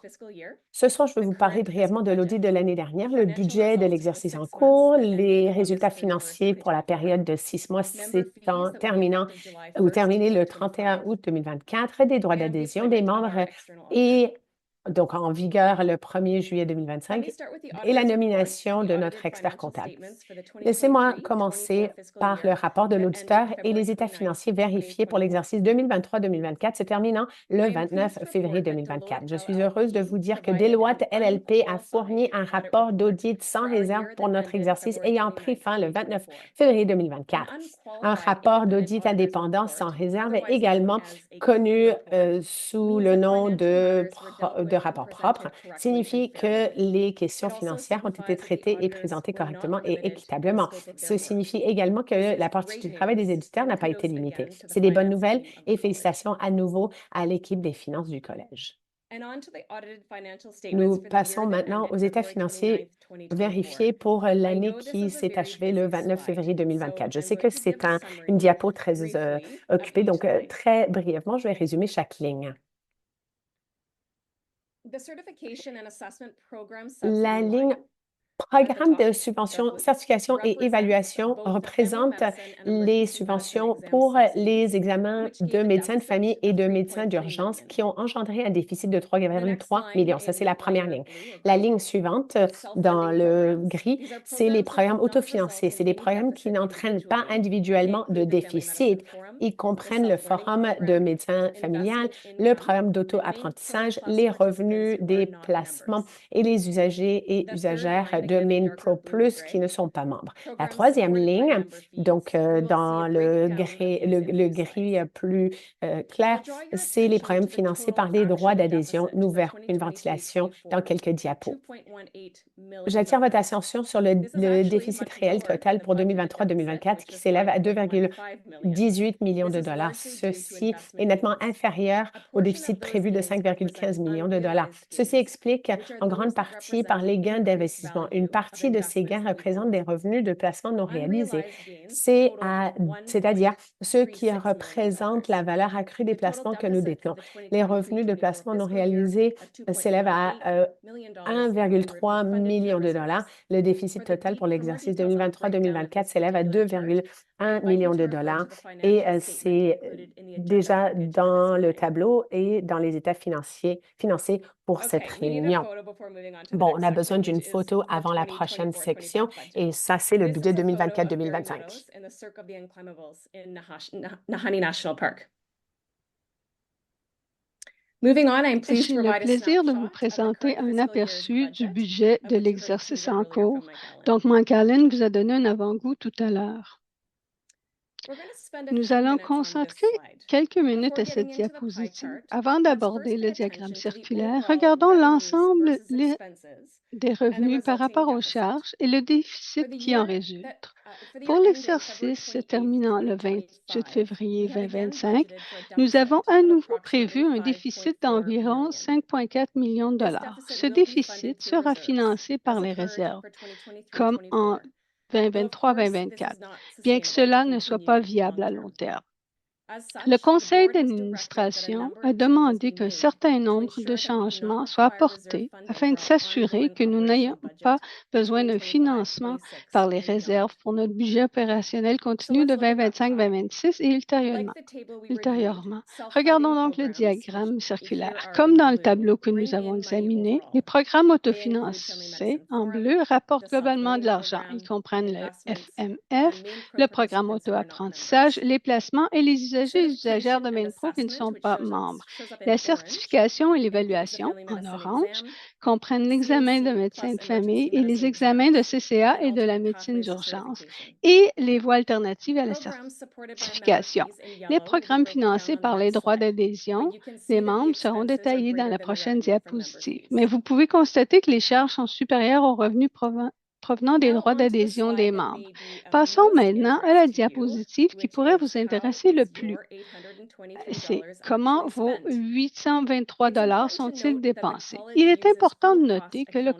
B: Ce soir, je vais vous parler brièvement de l'audit de l'année dernière, le budget de l'exercice en cours, les résultats financiers pour la période de 6 mois terminé le 31 août 2024, des droits d'adhésion des membres et donc en vigueur le 1er juillet 2025, et la nomination de notre expert comptable. Laissez-moi commencer par le rapport de l'auditeur et les états financiers vérifiés pour l'exercice 2023-2024, se terminant le 29 février 2024. Je suis heureuse de vous dire que Deloitte LLP a fourni un rapport d'audit sans réserve pour notre exercice ayant pris fin le 29 février 2024. Un rapport d'audit indépendant sans réserve est également connu sous le nom de rapport propre, signifie que les questions financières ont été traitées et présentées correctement et équitablement. Ce signifie également que la partie du travail des éditeurs n'a pas été limitée. C'est des bonnes nouvelles et félicitations à nouveau à l'équipe des finances du collège. Nous passons maintenant aux états financiers vérifiés pour l'année qui s'est achevée le 29 février 2024. Je sais que c'est une diapo très occupée, donc très brièvement, je vais résumer chaque ligne. La ligne Programme de subvention, certification et évaluation représente les subventions pour les examens de médecins de famille et de médecins d'urgence qui ont engendré un déficit de 3,3 millions. Ça, c'est la première ligne. La ligne suivante, dans le gris, c'est les programmes autofinancés. C'est des programmes qui n'entraînent pas individuellement de déficit Ils comprennent le forum de médecins familial, le programme d'auto-apprentissage, les revenus des placements et les usagers et usagères de MinPro Plus qui ne sont pas membres. La troisième ligne, donc dans le gris plus clair, c'est les programmes financés par les droits d'adhésion. Nous verrons une ventilation dans quelques diapos. J'attire votre attention sur le déficit réel total pour 2023-2024 qui s'élève à 2,18 millions de dollars. Ceci est nettement inférieur au déficit prévu de 5,15 millions de dollars. Ceci explique en grande partie par les gains d'investissement. Une partie de ces gains représente des revenus de placement non réalisés, c'est-à-dire ceux qui représentent la valeur accrue des placements que nous détenons. Les revenus de placement non réalisés s'élèvent à 1,3 million de dollars. Le déficit total pour l'exercice 2023-2024 s'élève à 2,1 millions de dollars et c'est déjà dans le tableau et dans les états financiers pour cette réunion. Bon, on a besoin d'une photo avant la prochaine section et ça, c'est le budget 2024-2025.
F: J'ai le plaisir de vous présenter un aperçu du budget de l'exercice en cours. Donc, Mike-Allen vous a donné un avant-goût tout à l'heure. Nous allons concentrer quelques minutes à cette diapositive. Avant d'aborder le diagramme circulaire, regardons l'ensemble des revenus par rapport aux charges et le déficit qui en résulte. Pour l'exercice terminant le 28 février 2025, nous avons à nouveau prévu un déficit d'environ 5,4 millions de dollars. Ce déficit sera financé par les réserves, comme en 2023-2024, bien que cela ne soit pas viable à long terme. Le conseil d'administration a demandé qu'un certain nombre de changements soient apportés afin de s'assurer que nous n'ayons pas besoin d'un financement par les réserves pour notre budget opérationnel continu de 2025-2026 et ultérieurement. Regardons donc le diagramme circulaire. Comme dans le tableau que nous avons examiné, les programmes autofinancés en bleu rapportent globalement de l'argent. Ils comprennent le FMF, le programme auto-apprentissage, les placements et les usagers et usagères de MinPro qui ne sont pas membres. La certification et l'évaluation, en orange, comprennent l'examen de médecin de famille et les examens de CCA et de la médecine d'urgence et les voies alternatives à la certification. Les programmes financés par les droits d'adhésion des membres seront détaillés dans la prochaine diapositive. Mais vous pouvez constater que les charges sont supérieures aux revenus provenant des droits d'adhésion des membres. Passons maintenant à la diapositive qui pourrait vous intéresser le plus. C'est comment vos 823 $ sont-ils dépensés? Il est important de noter que le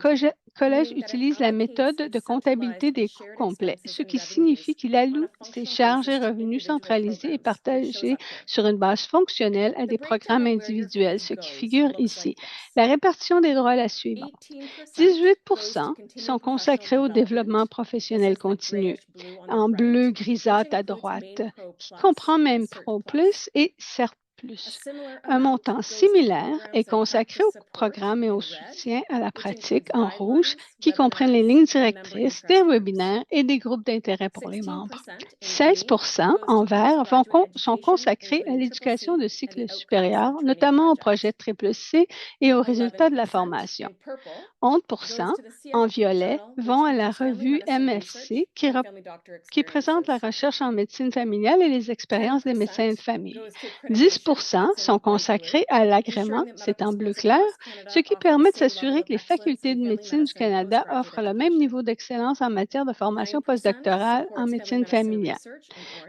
F: Collège utilise la méthode de comptabilité des coûts complets, ce qui signifie qu'il alloue ses charges et revenus centralisés et partagés sur une base fonctionnelle à des programmes individuels, ce qui figure ici. La répartition des droits est la suivante. 18% sont consacrés au développement professionnel continu, en bleu grisâtre à droite, qui comprend MinPro Plus et CERT+. Un montant similaire est consacré au programme et au soutien à la pratique en rouge, qui comprennent les lignes directrices, des webinaires et des groupes d'intérêt pour les membres. 16% en vert sont consacrés à l'éducation de cycle supérieur, notamment au projet CCC et aux résultats de la formation. 11% en violet vont à la revue MFC qui présente la recherche en médecine familiale et les expériences des médecins de famille. 10% sont consacrés à l'agrément, c'est en bleu clair, ce qui permet de s'assurer que les facultés de médecine du Canada offrent le même niveau d'excellence en matière de formation postdoctorale en médecine familiale.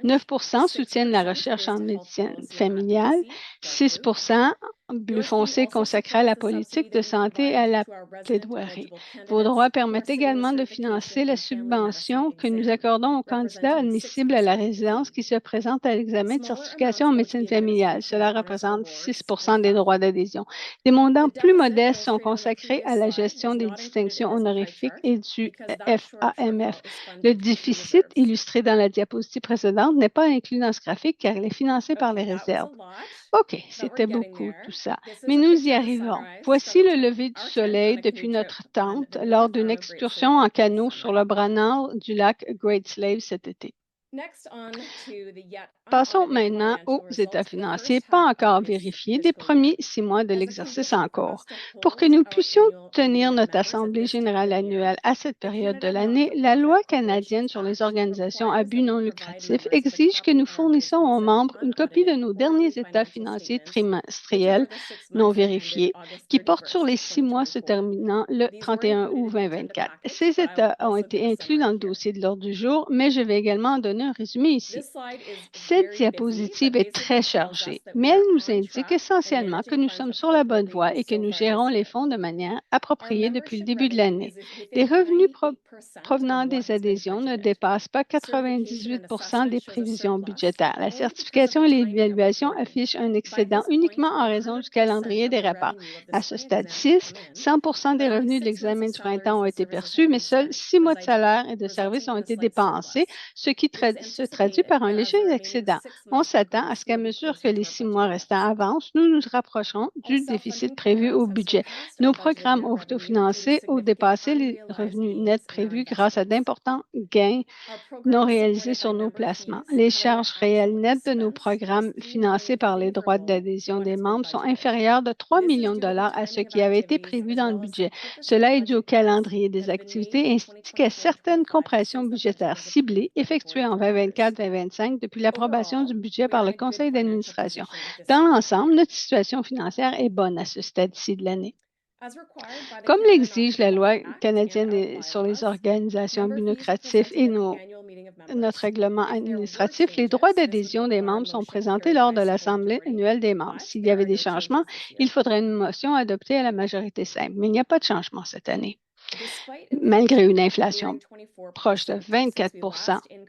F: 9% soutiennent la recherche en médecine familiale, 6% bleu foncé consacré à la politique de santé et à la plaidoirie. Vos droits permettent également de financer la subvention que nous accordons aux candidats admissibles à la résidence qui se présentent à l'examen de certification en médecine familiale. Cela représente 6% des droits d'adhésion. Des montants plus modestes sont consacrés à la gestion des distinctions honorifiques et du FAMF. Le déficit illustré dans la diapositive précédente n'est pas inclus dans ce graphique car il est financé par les réserves. OK, c'était beaucoup tout ça, mais nous y arrivons. Voici le lever du soleil depuis notre tente lors d'une excursion en canot sur le bras nord du lac Great Slave cet été. Passons maintenant aux états financiers pas encore vérifiés des premiers 6 mois de l'exercice en cours. Pour que nous puissions tenir notre Assemblée générale annuelle à cette période de l'année, la loi canadienne sur les organisations à but non lucratif exige que nous fournissons aux membres une copie de nos derniers états financiers trimestriels non vérifiés qui portent sur les 6 mois se terminant le 31 août 2024. Ces états ont été inclus dans le dossier de l'ordre du jour, mais je vais également en donner un résumé ici. Cette diapositive est très chargée, mais elle nous indique essentiellement que nous sommes sur la bonne voie et que nous gérons les fonds de manière appropriée depuis le début de l'année. Les revenus provenant des adhésions ne dépassent pas 98 des prévisions budgétaires. La certification et l'évaluation affichent un excédent uniquement en raison du calendrier des rapports. À ce stade 6, 100 des revenus de l'examen du printemps ont été perçus, mais seuls 6 mois de salaire et de services ont été dépensés, ce qui se traduit par un léger excédent. On s'attend à ce qu'à mesure que les 6 mois restants avancent, nous nous rapprochons du déficit prévu au budget. Nos programmes autofinancés ont dépassé les revenus nets prévus grâce à d'importants gains non réalisés sur nos placements. Les charges réelles nettes de nos programmes financés par les droits d'adhésion des membres sont inférieures de 3 millions de dollars à ce qui avait été prévu dans le budget. Cela est dû au calendrier des activités ainsi qu'à certaines compressions budgétaires ciblées effectuées en 2024-2025 depuis l'approbation du budget par le conseil d'administration. Dans l'ensemble, notre situation financière est bonne à ce stade-ci de l'année. Comme l'exige la loi canadienne sur les organisations à but lucratif et notre règlement administratif, les droits d'adhésion des membres sont présentés lors de l'Assemblée annuelle des membres. S'il y avait des changements, il faudrait une motion adoptée à la majorité simple, mais il n'y a pas de changement cette année. Malgré une inflation proche de 24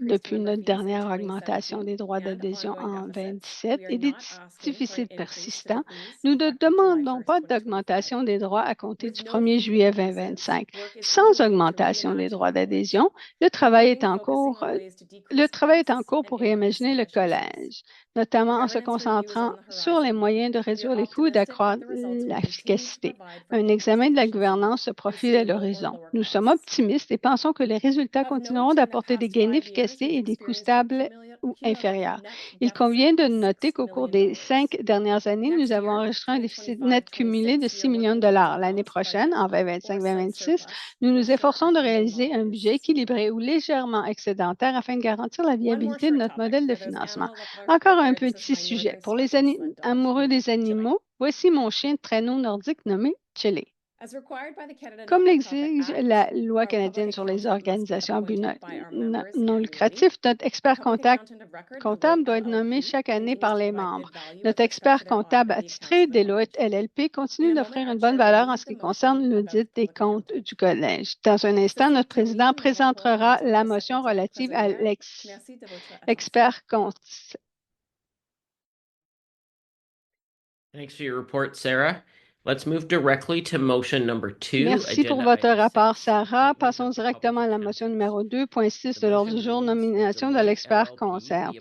F: depuis notre dernière augmentation des droits d'adhésion en 2017 et des déficits persistants, nous ne demandons pas d'augmentation des droits à compter du 1er juillet 2025. Sans augmentation des droits d'adhésion, le travail est en cours pour réimaginer le collège, notamment en se concentrant sur les moyens de réduire les coûts et d'accroître l'efficacité. Un examen de la gouvernance se profile à l'horizon. Nous sommes optimistes et pensons que les résultats continueront d'apporter des gains d'efficacité et des coûts stables ou inférieurs. Il convient de noter qu'au cours des 5 dernières années, nous avons enregistré un déficit net cumulé de 6 millions de dollars. L'année prochaine, en 2025-2026, nous nous efforçons de réaliser un budget équilibré ou légèrement excédentaire afin de garantir la viabilité de notre modèle de financement. Encore un petit sujet. Pour les amoureux des animaux, voici mon chien de traîneau nordique nommé Chili. Comme l'exige la loi canadienne sur les organisations à but non lucratif, notre expert comptable doit être nommé chaque année par les membres. Notre expert comptable attitré, Deloitte LLP, continue d'offrir une bonne valeur en ce qui concerne l'audit des comptes du collège. Dans un instant, notre président présentera la motion relative à l'expert comptable.
A: Thanks for your report, Sarah. Let's move directly to motion number 2.
F: Merci pour votre rapport, Sarah. Passons directement à la motion numéro 2.6 de l'ordre du jour, nomination de l'expert conserve.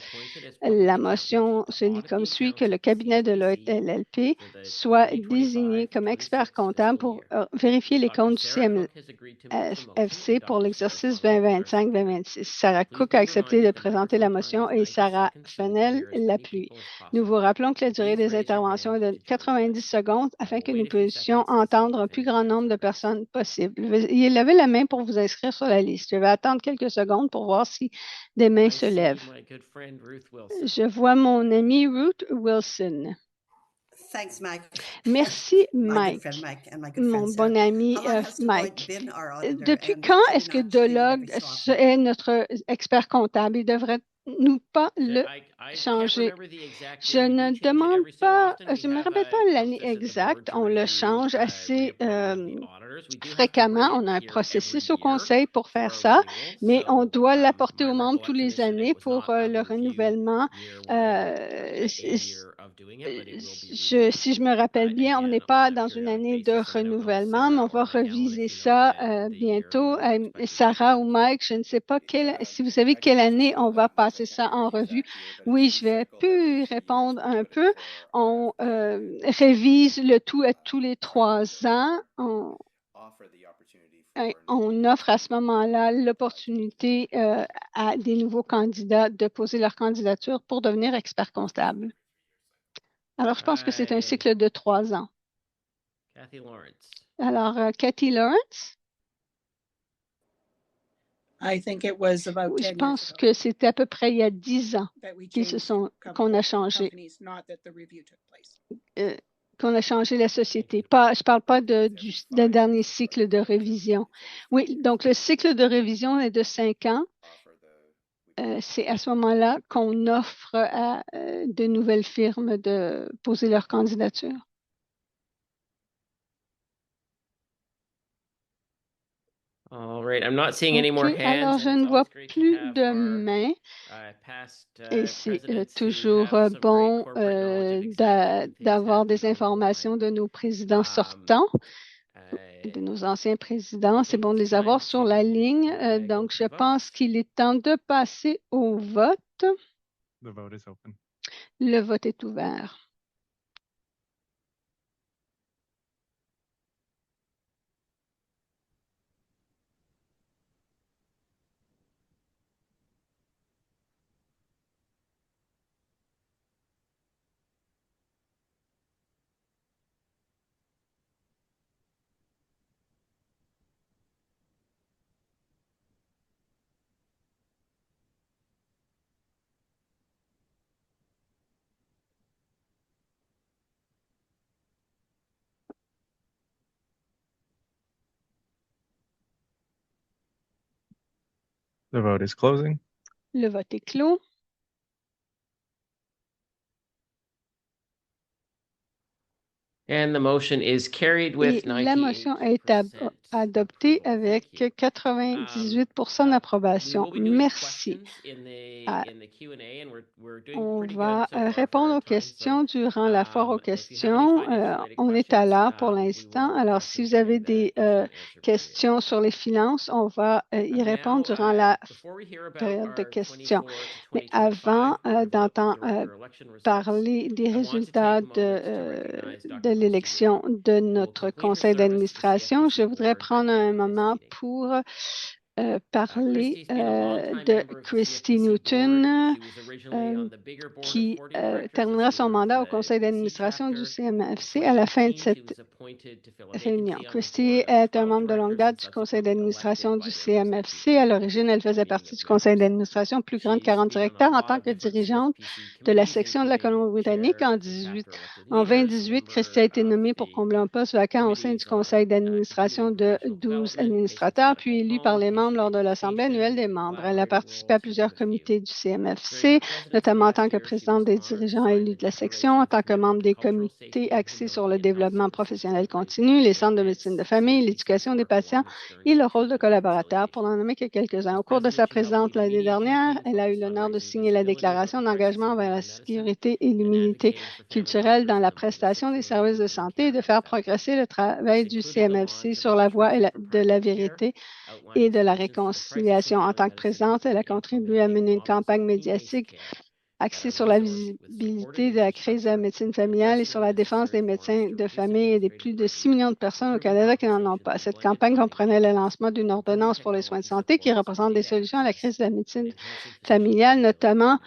F: La motion se lit comme suit, que le cabinet de Deloitte LLP soit désigné comme expert comptable pour vérifier les comptes du CMFC pour l'exercice 2025-2026. Sarah Cook a accepté de présenter la motion et Sarah Fennell l'appuie. Nous vous rappelons que la durée des interventions est de 90 secondes afin que nous puissions entendre un plus grand nombre de personnes possible. Veuillez lever la main pour vous inscrire sur la liste. Je vais attendre quelques secondes pour voir si des mains se lèvent. Je vois mon ami Ruth Wilson. Merci, Mike. Mon bon ami Mike. Depuis quand est-ce que Deloitte est notre expert comptable? Il devrait nous pas le changer. Je ne demande pas, je ne me rappelle pas l'année exacte, on le change assez fréquemment. On a un processus au conseil pour faire ça, mais on doit l'apporter aux membres tous les années pour le renouvellement. Si je me rappelle bien, on n'est pas dans une année de renouvellement, mais on va reviser ça bientôt. Sarah ou Mike, je ne sais pas si vous savez quelle année on va passer ça en revue. Oui, je vais plus répondre un peu. On révise le tout à tous les 3 ans. on offre à ce moment-là l'opportunité à des nouveaux candidats de poser leur candidature pour devenir expert comptable. Alors, je pense que c'est un cycle de 3 ans.
A: Kathy Lawrence.
F: Alors, Cathy Lawrence, je pense que c'était à peu près il y a 10 ans qu'on a changé. Qu'on a changé la société. Je ne parle pas du dernier cycle de révision. Oui, donc le cycle de révision est de 5 ans. C'est à ce moment-là qu'on offre à de nouvelles firmes de poser leur candidature.
A: All right, I'm not seeing any more
F: OK,
A: hands.
F: alors je
A: and
F: ne
A: it's
F: vois
A: always great to
F: plus
A: have
F: de
A: our,
F: mains
A: past,
F: et c'est
A: presidents who
F: toujours
A: have some great
F: bon
A: corporate knowledge of exactly the things
F: d'avoir des
A: happening on the
F: informations
A: line.
F: de nos présidents sortants, de nos anciens présidents. C'est bon de les avoir sur la ligne. Donc, je pense qu'il est temps de passer au vote.
D: The vote is open.
F: Le vote est ouvert.
D: The vote is closing.
F: Le vote est clos.
A: And the motion is carried
F: Et
A: with
F: la motion est
A: 98%
F: adoptée
A: approval.
F: avec
A: Thank you.
F: 98% d'approbation.
A: We will be doing
F: Merci.
A: questions in the Q&A, and we're doing
F: On
A: pretty
F: va
A: good so far for
F: répondre
A: our
F: aux
A: time.
F: questions durant la foire aux
A: If you have any
F: questions.
A: finance-related
F: On est à l'heure pour
A: questions,
F: l'instant.
A: we will
F: Alors,
A: address
F: si
A: them
F: vous avez
A: during the
F: des
A: question and answer period.
F: questions sur les finances, on va y répondre durant la période de questions. Mais avant parler des résultats de l'élection de notre conseil d'administration, je voudrais prendre un moment pour parler de Christy Newton, qui terminera son mandat au conseil d'administration du CMFC à la fin de cette réunion. Christy est un membre de longue date du conseil d'administration du CMFC. À l'origine, elle faisait partie du conseil d'administration plus grand de 40 directeurs en tant que dirigeante de la section de la Colombie-Britannique en 2018. Christy a été nommée pour combler un poste vacant au sein du conseil d'administration de 12 administrateurs, puis élue par les membres lors de l'Assemblée annuelle des membres. Elle a participé à plusieurs comités du CMFC, notamment en tant que présidente des dirigeants élus de la section, en tant que membre des comités axés sur le développement professionnel continu, les centres de médecine de famille, l'éducation des patients et le rôle de collaborateur, pour n'en nommer que quelques-uns. Au cours de sa présidence l'année dernière, elle a eu l'honneur de signer la déclaration d'engagement envers la sécurité et l'immunité culturelle dans la prestation des services de santé et de faire progresser le travail du CMFC sur la voie de la vérité et de la réconciliation. En tant que présidente, elle a contribué à mener une campagne médiatique axée sur la visibilité de la crise de la médecine familiale et sur la défense des médecins de famille et des plus de 6 millions de personnes au Canada qui n'en ont pas. Cette campagne comprenait le lancement d'une ordonnance pour les soins de santé qui représente des solutions à la crise de la médecine familiale, notamment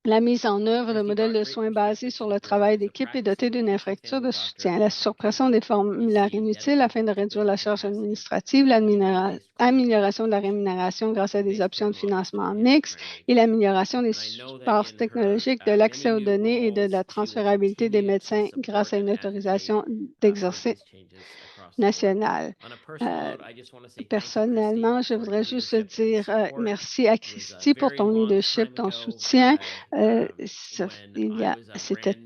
F: la mise en œuvre de modèles de soins basés sur le travail d'équipe et dotés d'une infrastructure de soutien, la suppression des formulaires inutiles afin de réduire la charge administrative, l'amélioration de la rémunération grâce à des options de financement mixtes et l'amélioration des supports technologiques, de l'accès aux données et de la transférabilité des médecins grâce à une autorisation d'exercer nationale. Personnellement, je voudrais juste dire merci à Christy pour ton leadership, ton soutien. Il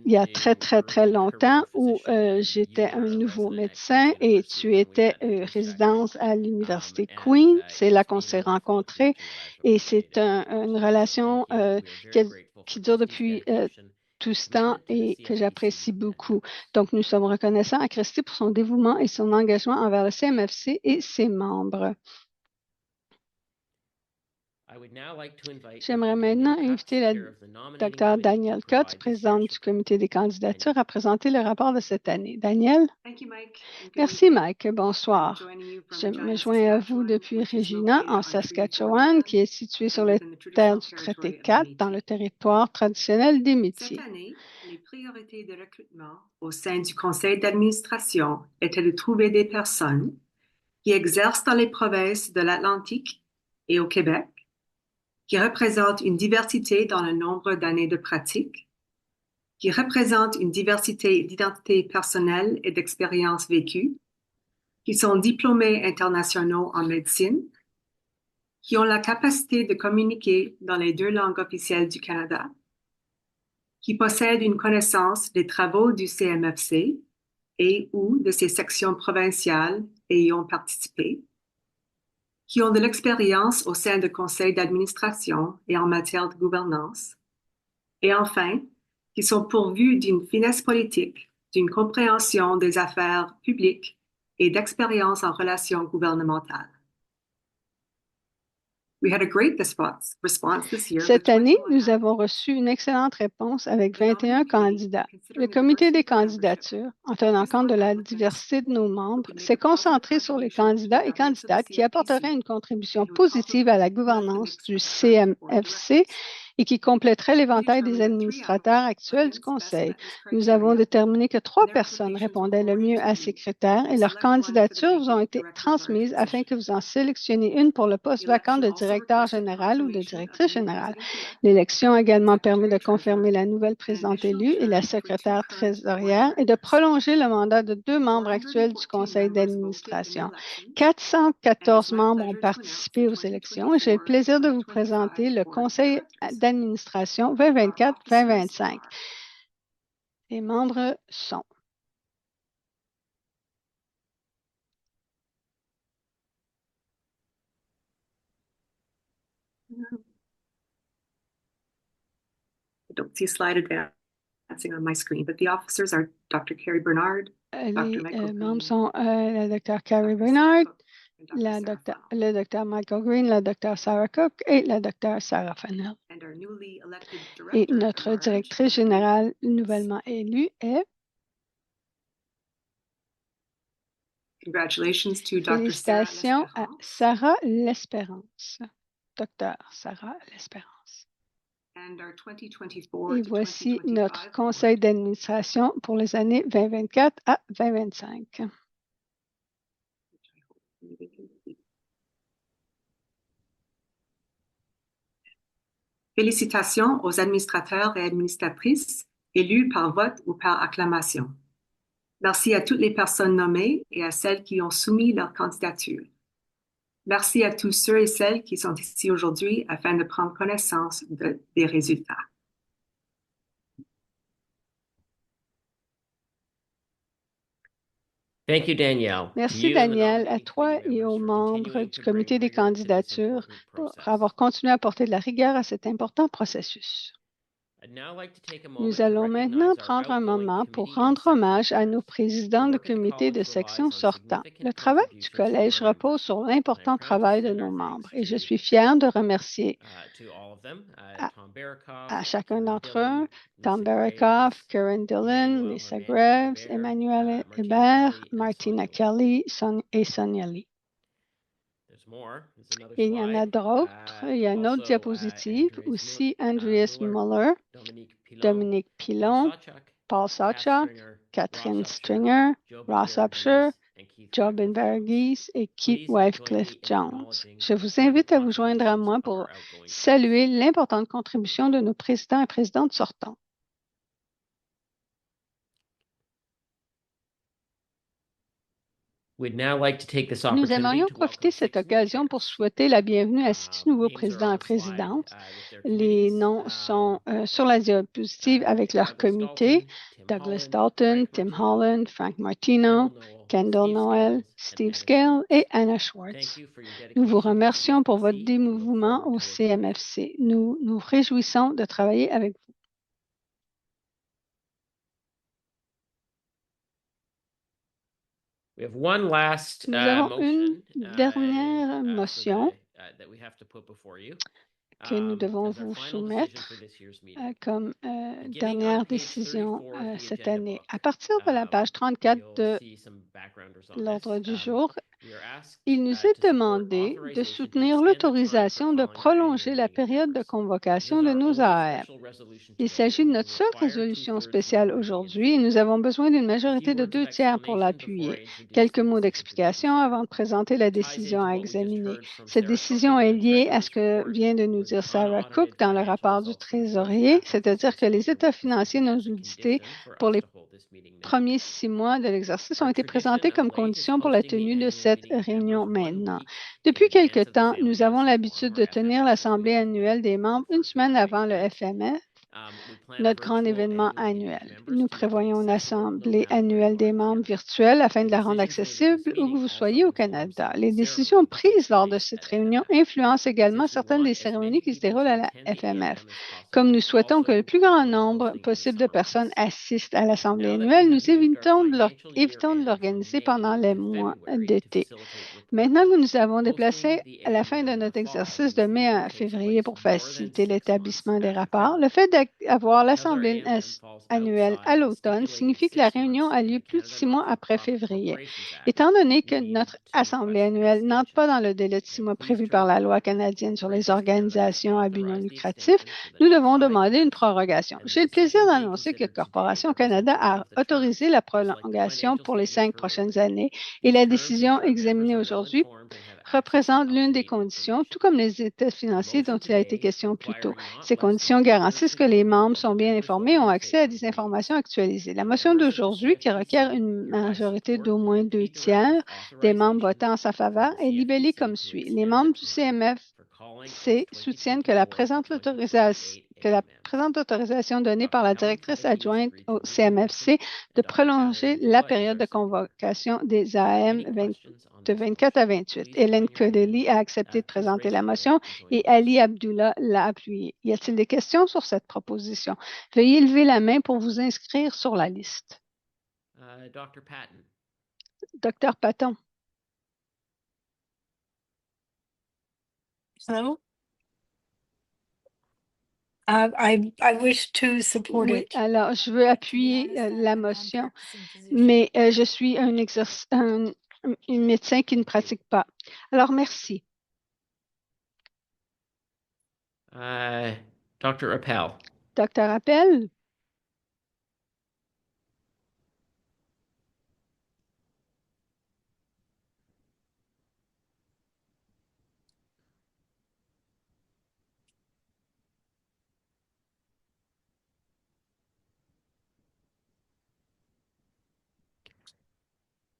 F: y a très, très, très longtemps où j'étais un nouveau médecin et tu étais résidence à l'Université Queen. C'est là qu'on s'est rencontrés et c'est une relation qui dure depuis tout ce temps et que j'apprécie beaucoup. Donc, nous sommes reconnaissants à Christy pour son dévouement et son engagement envers le CMFC et ses membres. J'aimerais maintenant inviter la Dr. Danielle Cutts, présidente du comité des candidatures, à présenter le rapport de cette année. Danielle? Merci, Mike. Bonsoir. Je me joins à vous depuis Regina, en Saskatchewan, qui est située sur les terres du traité 4, dans le territoire traditionnel des Métis.
G: Cette année, les priorités de recrutement au sein du conseil d'administration étaient de trouver des personnes qui exercent dans les provinces de l'Atlantique et au Québec, qui représentent une diversité dans le nombre d'années de pratique, qui représentent une diversité d'identités personnelles et d'expériences vécues, qui sont diplômés internationaux en médecine, qui ont la capacité de communiquer dans les 2 langues officielles du Canada, qui possèdent une connaissance des travaux du CMFC et ou de ses sections provinciales et y ont participé, qui ont de l'expérience au sein de conseils d'administration et en matière de gouvernance, et enfin, qui sont pourvus d'une finesse politique, d'une compréhension des affaires publiques et d'expérience en relations gouvernementales.
F: Cette année, nous avons reçu une excellente réponse avec 21 candidats. Le comité des candidatures, en tenant compte de la diversité de nos membres, s'est concentré sur les candidats et candidates qui apporteraient une contribution positive à la gouvernance du CMFC et qui compléteraient l'éventail des administrateurs actuels du Conseil. Nous avons déterminé que 3 personnes répondaient le mieux à ces critères et leurs candidatures vous ont été transmises afin que vous en sélectionniez une pour le poste vacant de directeur général ou de directrice générale. L'élection a également permis de confirmer la nouvelle présidente élue et la secrétaire trésorière et de prolonger le mandat de 2 membres actuels du Conseil d'administration. 414 membres ont participé aux élections et j'ai le plaisir de vous présenter le Conseil d'administration 2024-2025. Les membres sont
G: don't see a slide advancing on my screen, but the officers are Dr. Carrie Bernard,
F: les membres sont la Dr. Carrie Bernard, le Dr. Michael Green, la Dr. Sarah Cook et la Dr. Sarah Fennell. Et notre directrice générale nouvellement élue est Félicitations à Sarah L'Espérance. Docteur Sarah L'Espérance. Et voici notre conseil d'administration pour les années 2024 à 2025.
G: Félicitations aux administrateurs et administratrices élus par vote ou par acclamation. Merci à toutes les personnes nommées et à celles qui ont soumis leur candidature. Merci à tous ceux et celles qui sont ici aujourd'hui afin de prendre connaissance des résultats.
A: Thank you, Danielle.
F: Merci, Danielle, à toi et aux membres du comité des candidatures pour avoir continué à apporter de la rigueur à cet important processus. Nous allons maintenant prendre un moment pour rendre hommage à nos présidents de comité de section sortants. Le travail du collège repose sur l'important travail de nos membres et je suis fière de remercier à chacun d'entre eux, Tom Barakoff, Karen Dillon, Lisa Graves, Emmanuel Hébert, Martina Kelly et Sonia Lee. Et il y en a d'autres. Il y a une autre diapositive aussi. Andreas Muller, Dominique Pilon, Paul Sawchuk, Catherine Stringer, Ross Upshur, Jobin Verghese et Keith Wycliffe Jones. Je vous invite à vous joindre à moi pour saluer l'importante contribution de nos présidents et présidentes sortants. Nous aimerions profiter de cette occasion pour souhaiter la bienvenue à 6 nouveaux présidents et présidentes. Les noms sont sur la diapositive avec leur comité: Douglas Dalton, Tim Holland, Frank Martino, Kendall Noel, Steve Scale et Anna Schwartz. Nous vous remercions pour votre dévouement au CMFC. Nous nous réjouissons de travailler avec vous. Nous avons une dernière motion que nous devons vous soumettre comme dernière décision cette année. À partir de la page 34 de l'ordre du jour, il nous est demandé de soutenir l'autorisation de prolonger la période de convocation de nos AAM. Il s'agit de notre seule résolution spéciale aujourd'hui et nous avons besoin d'une majorité de 2/3 pour l'appuyer. Quelques mots d'explication avant de présenter la décision à examiner. Cette décision est liée à ce que vient de nous dire Sarah Cook dans le rapport du trésorier, c'est-à-dire que les états financiers non audités pour les premiers 6 mois de l'exercice ont été présentés comme condition pour la tenue de cette réunion maintenant. Depuis quelque temps, nous avons l'habitude de tenir l'Assemblée annuelle des membres une semaine avant le FMF, notre grand événement annuel. Nous prévoyons une assemblée annuelle des membres virtuelle afin de la rendre accessible où que vous soyez au Canada. Les décisions prises lors de cette réunion influencent également certaines des cérémonies qui se déroulent à la FMF. Comme nous souhaitons que le plus grand nombre possible de personnes assistent à l'assemblée annuelle, nous évitons de l'organiser pendant les mois d'été. Maintenant que nous avons déplacé à la fin de notre exercice de mai à février pour faciliter l'établissement des rapports, le fait d'avoir l'Assemblée annuelle à l'automne signifie que la réunion a lieu plus de 6 mois après février. Étant donné que notre Assemblée annuelle n'entre pas dans le délai de 6 mois prévu par la loi canadienne sur les organisations à but non lucratif, nous devons demander une prorogation. J'ai le plaisir d'annoncer que Corporation Canada a autorisé la prolongation pour les 5 prochaines années et la décision examinée aujourd'hui représente l'une des conditions, tout comme les états financiers dont il a été question plus tôt. Ces conditions garantissent que les membres sont bien informés et ont accès à des informations actualisées. La motion d'aujourd'hui, qui requiert une majorité d'au moins 2/3 des membres votant en sa faveur, est libellée comme suit. Les membres du CMFC soutiennent que la présente autorisation donnée par la directrice adjointe au CMFC de prolonger la période de convocation des AM de 24 à 28. Hélène Codeli a accepté de présenter la motion et Ali Abdullah l'a appuyée. Y a-t-il des questions sur cette proposition? Veuillez lever la main pour vous inscrire sur la liste. Dr. Patton.
H: Hello? I wish to support
F: Oui,
H: it.
F: alors je veux appuyer la motion, mais je suis un médecin qui ne pratique pas. Alors, merci.
A: Dr. Appel.
F: Dr. Appel?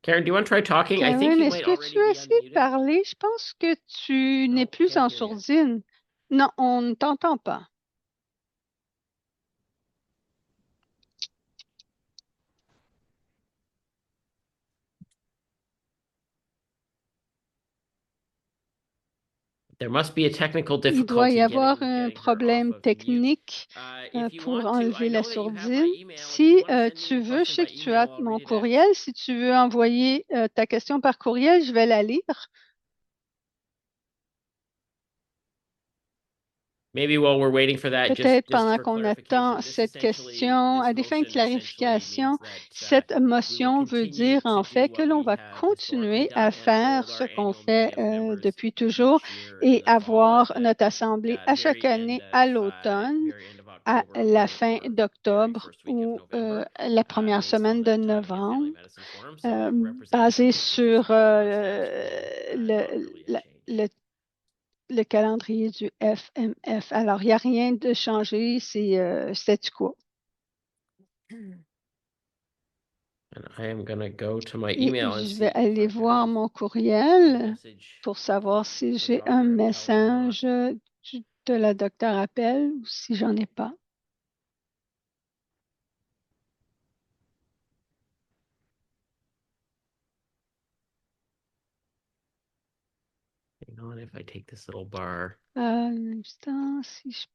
A: Karen, do you want to try talking? I think
F: Karen,
A: you
F: est-ce
A: might
F: que
A: already
F: tu veux
A: be
F: essayer de
A: unmuted.
F: parler? Je pense que tu n'es plus
A: can't
F: en
A: hear you.
F: sourdine. Non, on ne t'entend pas.
A: There must be a technical
F: Il doit y
A: difficulty
F: avoir
A: getting
F: un
A: her
F: problème
A: off of mute.
F: technique
A: If you
F: pour
A: want to,
F: enlever
A: I
F: la
A: know that you have my
F: sourdine.
A: email. If
F: Si
A: you want to send me
F: tu
A: your
F: veux, je
A: question
F: sais
A: by
F: que tu as
A: email, I'll
F: mon
A: read it out.
F: courriel. Si tu veux envoyer ta question par courriel, je vais la lire.
A: Maybe while we're waiting for that,
F: Peut-être
A: just
F: pendant
A: for
F: qu'on
A: clarification,
F: attend
A: this
F: cette
A: essentially,
F: question, à
A: this
F: des fins de
A: motion essentially
F: clarification,
A: means that
F: cette
A: we will
F: motion veut
A: continue
F: dire en
A: to
F: fait
A: do
F: que
A: what
F: l'on
A: we
F: va
A: have
F: continuer
A: historically
F: à
A: done and
F: faire
A: hold
F: ce
A: our
F: qu'on
A: annual
F: fait
A: meeting of members
F: depuis toujours
A: each year
F: et
A: in the fall
F: avoir
A: at
F: notre assemblée à chaque
A: very end
F: année à
A: of
F: l'automne,
A: very end of
F: à
A: October
F: la
A: or
F: fin
A: very
F: d'octobre
A: first week of
F: ou
A: November,
F: la première
A: based on
F: semaine
A: the
F: de
A: Time Against
F: novembre,
A: Family Medicine Forum. So Representative
F: basé
A: Wilson
F: sur
A: just confirms that will not really change.
F: le calendrier du FMF. Alors, il n'y a rien de changé, c'est statu quo.
A: And I am going to go to my
F: Et
A: email and
F: je
A: see
F: vais
A: if
F: aller
A: I
F: voir
A: have
F: mon
A: a
F: courriel
A: message
F: pour savoir si
A: from
F: j'ai
A: Dr.
F: un
A: Appel or not.
F: message de la docteure Appel ou si j'en ai pas.
A: Hang on, if I take this little bar.
F: Un instant, si je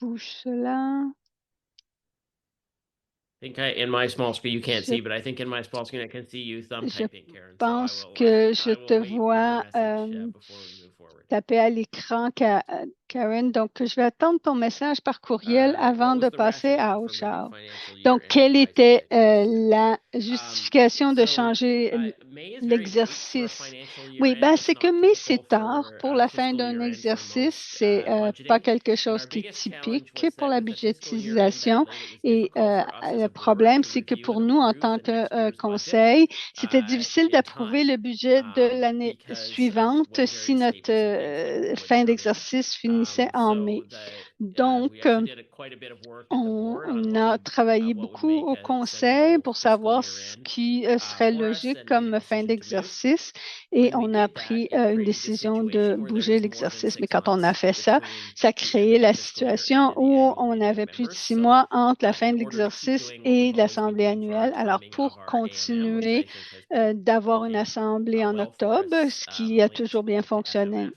F: bouge cela.
A: In my small screen, you can't
F: Je-
A: see, but I think in my small screen, I can see you thumb
F: Je
A: typing, Karen.
F: pense que je te vois
A: before we move forward.
F: taper à l'écran, Karen. Donc, je vais attendre ton message par courriel avant de passer à autre chose. Donc, quelle était la justification de changer l'exercice? Oui, ben, c'est que mai, c'est tard pour la fin d'un exercice. C'est pas quelque chose qui est typique pour la budgétisation. Et le problème, c'est que pour nous, en tant que conseil, c'était difficile d'approuver le budget de l'année suivante si notre fin d'exercice finissait en mai. Donc, on a travaillé beaucoup au conseil pour savoir ce qui serait logique comme fin d'exercice et on a pris une décision de bouger l'exercice. Mais quand on a fait ça, ça a créé la situation où on avait plus de 6 mois entre la fin de l'exercice et l'assemblée annuelle. Alors, pour continuer d'avoir une assemblée en octobre, ce qui a toujours bien fonctionné.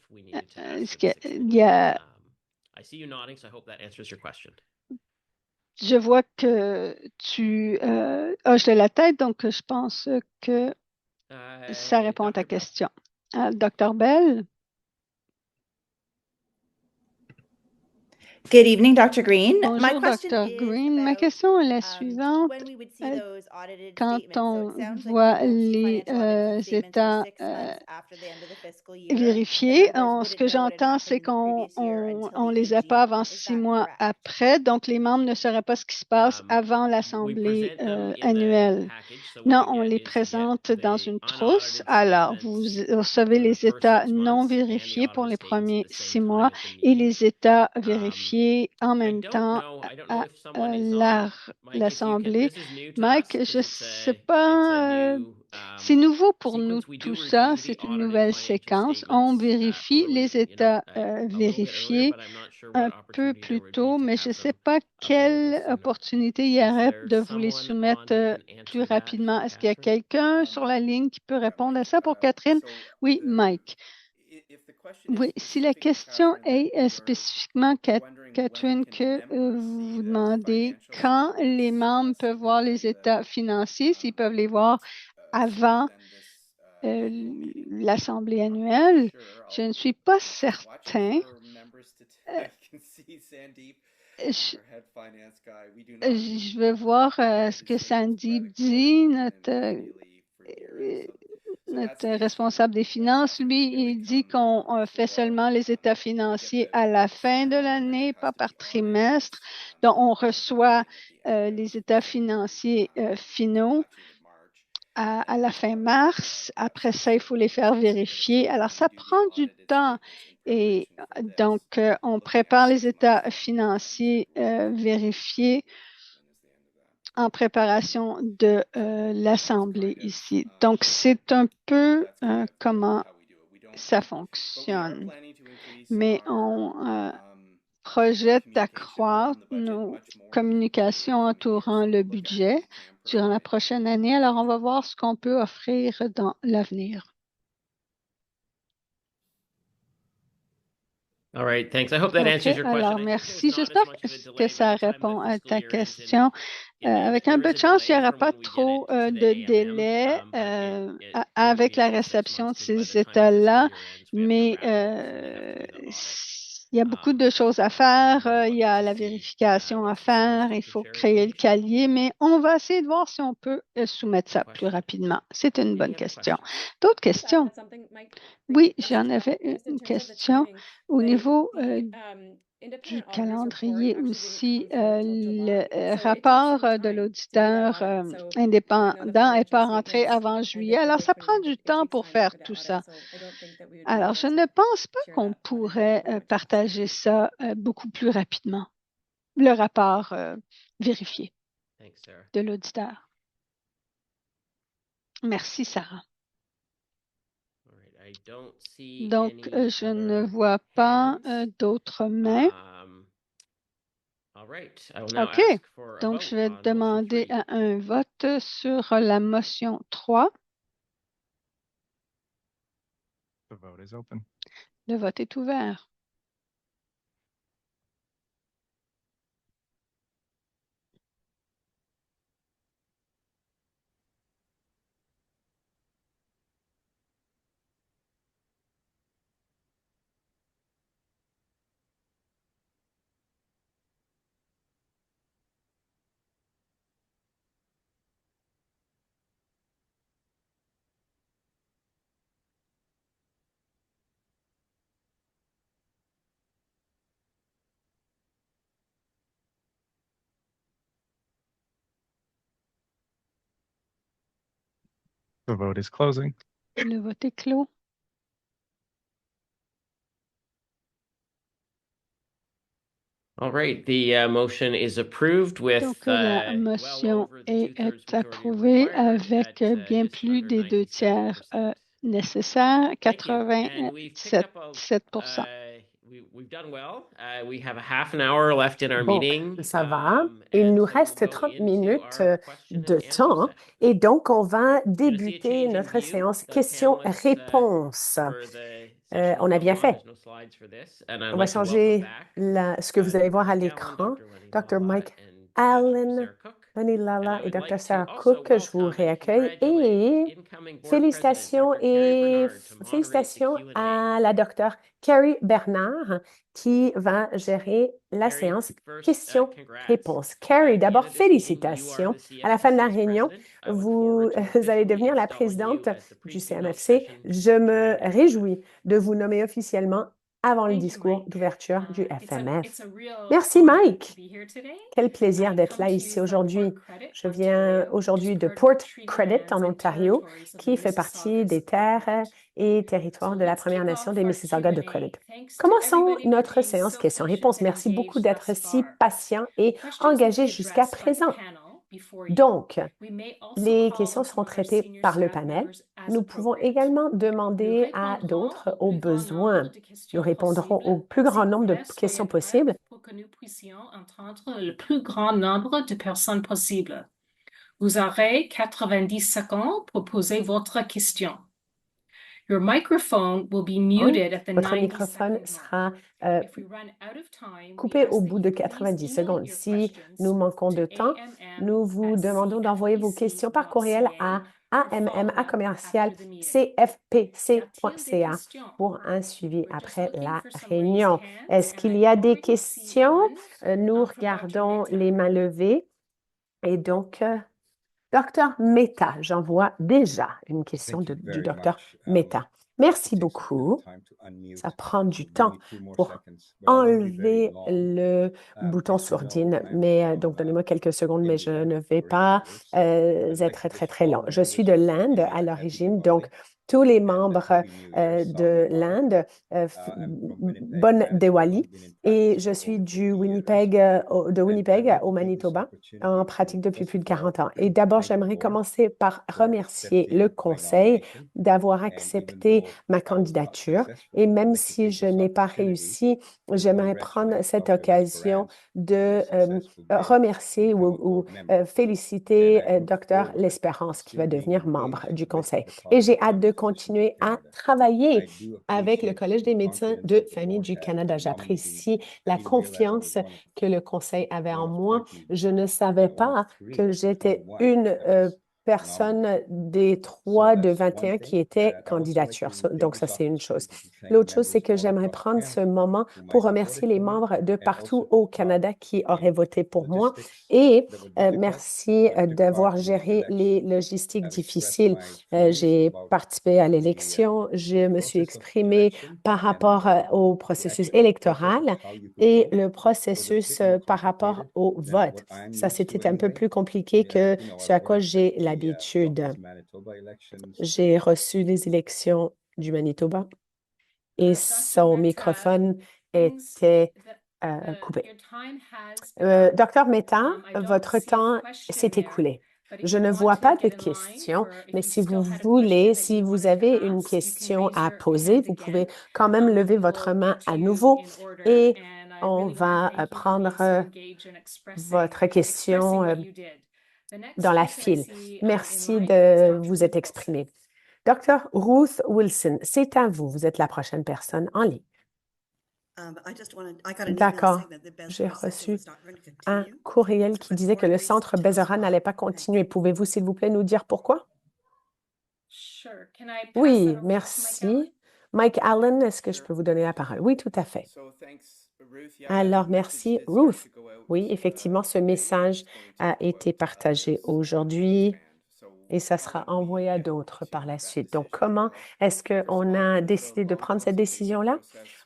A: I see you nodding, so I hope that answers your question.
F: Je vois que tu hoches de la tête, donc je pense que ça répond à ta question. Dr. Bell?
I: Good evening, Dr. Green.
F: Bonjour, Dr. Green. Ma question est la suivante. Quand on voit les états vérifiés, ce que j'entends, c'est qu'on ne les a pas avant 6 mois après, donc les membres ne sauraient pas ce qui se passe avant l'assemblée annuelle. Non, on les présente dans une trousse. Alors, vous recevez les états non vérifiés pour les premiers 6 mois et les états vérifiés en même temps à l'Assemblée. Mike, je ne sais pas, c'est nouveau pour nous tout ça, c'est une nouvelle séquence. On vérifie les états vérifiés un peu plus tôt, mais je ne sais pas quelle opportunité il y aurait de vous les soumettre plus rapidement. Est-ce qu'il y a quelqu'un sur la ligne qui peut répondre à ça pour Catherine? Oui, Mike. Oui, si la question est spécifiquement, Catherine, que vous vous demandez quand les membres peuvent voir les états financiers, s'ils peuvent les voir avant l'Assemblée annuelle, je ne suis pas certain. Je vais voir ce que Sandeep dit, notre responsable des finances, lui, il dit qu'on fait seulement les états financiers à la fin de l'année, pas par trimestre. Donc, on reçoit les états financiers finaux à la fin mars. Après ça, il faut les faire vérifier. Alors, ça prend du temps. Et donc, on prépare les états financiers vérifiés en préparation de l'Assemblée ici. Donc, c'est un peu comment ça fonctionne. Mais on projette d'accroître nos communications entourant le budget durant la prochaine année. Alors, on va voir ce qu'on peut offrir dans l'avenir.
A: All right, thanks. I hope that answers your question.
F: Alors, merci. J'espère que ça répond à ta question. Avec un peu de chance, il n'y aura pas trop de délai avec la réception de ces états-là, mais il y a beaucoup de choses à faire. Il y a la vérification à faire. Il faut créer le calier, mais on va essayer de voir si on peut soumettre ça plus rapidement. C'est une bonne question. D'autres questions? Oui, j'en avais une question au niveau du calendrier aussi. Le rapport de l'auditeur indépendant n'est pas rentré avant juillet. Alors, ça prend du temps pour faire tout ça. Alors, je ne pense pas qu'on pourrait partager ça beaucoup plus rapidement, le rapport vérifié de l'auditeur. Merci, Sarah. Donc, je ne vois pas d'autres mains. OK. Donc, je vais demander à un vote sur la motion 3. Le vote est ouvert.
D: The vote is closing.
F: Le vote est clos.
A: All right, the motion is approved with
F: Donc, la motion est approuvée avec bien plus des 2 tiers nécessaires, 87%.
A: We've done well. We have a half an hour left in our
B: Bon,
A: meeting.
B: ça va. Il nous reste 30 minutes de temps et donc on va débuter notre séance questions-réponses. On a bien fait. On va changer ce que vous allez voir à l'écran. Dr. Mike Allen, Bunny Lala et Dr. Sarah Cook, je vous réaccueille et félicitations à la Dr. Carrie Bernard qui va gérer la séance questions-réponses. Carrie, d'abord, félicitations. À la fin de la réunion, vous allez devenir la présidente du CMFC. Je me réjouis de vous nommer officiellement avant le discours d'ouverture du FMF. Merci, Mike. Quel plaisir d'être là ici aujourd'hui. Je viens aujourd'hui de Port Credit en Ontario, qui fait partie des terres et territoires de la Première Nation des Mississauga de Credit. Commençons notre séance questions-réponses. Merci beaucoup d'être si patient et engagé jusqu'à présent. Donc, les questions seront traitées par le panel. Nous pouvons également demander à d'autres au besoin. Nous répondrons au plus grand nombre de questions possibles.
I: Pour que nous puissions entendre le plus grand nombre de personnes possible. Vous aurez 90 secondes pour poser votre question. Your microphone will be muted at the
B: Votre
I: 90
B: microphone
I: second
B: sera
I: mark. If we run out of time, we
B: coupé
I: ask
B: au
I: that
B: bout de
I: you please
B: 90
I: email
B: secondes.
I: your
B: Si
I: questions
B: nous manquons de
I: to
B: temps, nous vous demandons d'envoyer vos questions par courriel à amm@cfpc.ca pour un suivi après la réunion. Est-ce qu'il y a des questions? Nous regardons les mains levées. Et donc, Dr. Mehta, j'en vois déjà une question du Dr. Mehta. Merci beaucoup. Ça prend du temps pour enlever le bouton sourdine, mais donc donnez-moi quelques secondes, mais je ne vais pas être très lent. Je suis de l'Inde à l'origine, donc tous les membres de l'Inde, bonne Diwali, et je suis de Winnipeg au Manitoba, en pratique depuis plus de 40 ans. Et d'abord, j'aimerais commencer par remercier le Conseil d'avoir accepté ma candidature. Et même si je n'ai pas réussi, j'aimerais prendre cette occasion de remercier ou féliciter Dr. L'Espérance, qui va devenir membre du Conseil. Et j'ai hâte de continuer à travailler avec le Collège des médecins de famille du Canada. J'apprécie la confiance que le Conseil avait en moi. Je ne savais pas que j'étais une personne des 3 de 21 qui étaient candidatures. Donc, ça, c'est une chose. L'autre chose, c'est que j'aimerais prendre ce moment pour remercier les membres de partout au Canada qui auraient voté pour moi et merci d'avoir géré les logistiques difficiles. J'ai participé à l'élection, je me suis exprimée par rapport au processus électoral et le processus par rapport au vote. Ça, c'était un peu plus compliqué que ce à quoi j'ai l'habitude. J'ai reçu les élections du Manitoba et son microphone était coupé. Dr. Mehta, votre temps s'est écoulé. Je ne vois pas de questions, mais si vous voulez, si vous avez une question à poser, vous pouvez quand même lever votre main à nouveau et on va prendre votre question dans la file. Merci de vous être exprimé. Dr. Ruth Wilson, c'est à vous. Vous êtes la prochaine personne en ligne. D'accord. J'ai reçu un courriel qui disait que le centre Bezora n'allait pas continuer. Pouvez-vous, s'il vous plaît, nous dire pourquoi? Oui, merci. Mike Allen, est-ce que je peux vous donner la parole? Oui, tout à fait. Alors, merci, Ruth. Oui, effectivement, ce message a été partagé aujourd'hui et ça sera envoyé à d'autres par la suite. Donc, comment est-ce qu'on a décidé de prendre cette décision-là?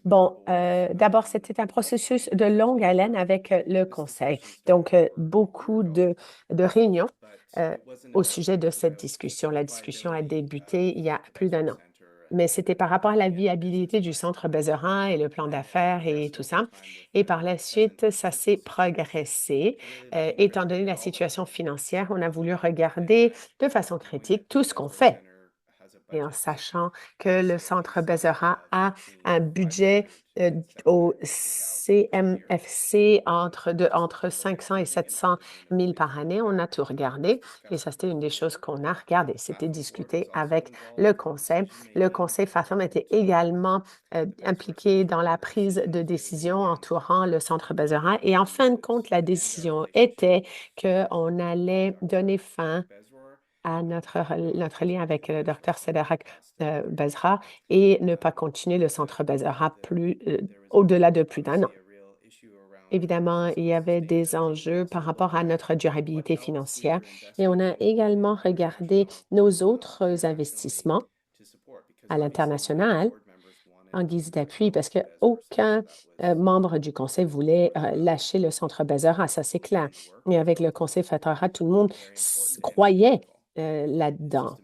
B: Bon, d'abord, c'était un processus de longue haleine avec le conseil. Donc, beaucoup de réunions au sujet de cette discussion. La discussion a débuté il y a plus d'1 an. Mais c'était par rapport à la viabilité du centre Bezerra et le plan d'affaires et tout ça. Et par la suite, ça s'est progressé. Étant donné la situation financière, on a voulu regarder de façon critique tout ce qu'on fait. Et en sachant que le centre Bezerra a un budget au CMFC entre 500 et 700 000 par année, on a tout regardé et ça, c'était une des choses qu'on a regardé. C'était discuté avec le conseil. Le conseil FAFEM était également impliqué dans la prise de décision entourant le centre Bezerra. Et en fin de compte, la décision était qu'on allait donner fin à notre lien avec le Dr Sederak Bezra et ne pas continuer le centre Bezra au-delà de plus d'1 an. Évidemment, il y avait des enjeux par rapport à notre durabilité financière et on a également regardé nos autres investissements à l'international en guise d'appui parce qu'aucun membre du conseil voulait lâcher le centre Bezerra, ça c'est clair. Et avec le conseil FATARA, tout le monde croyait là-dedans.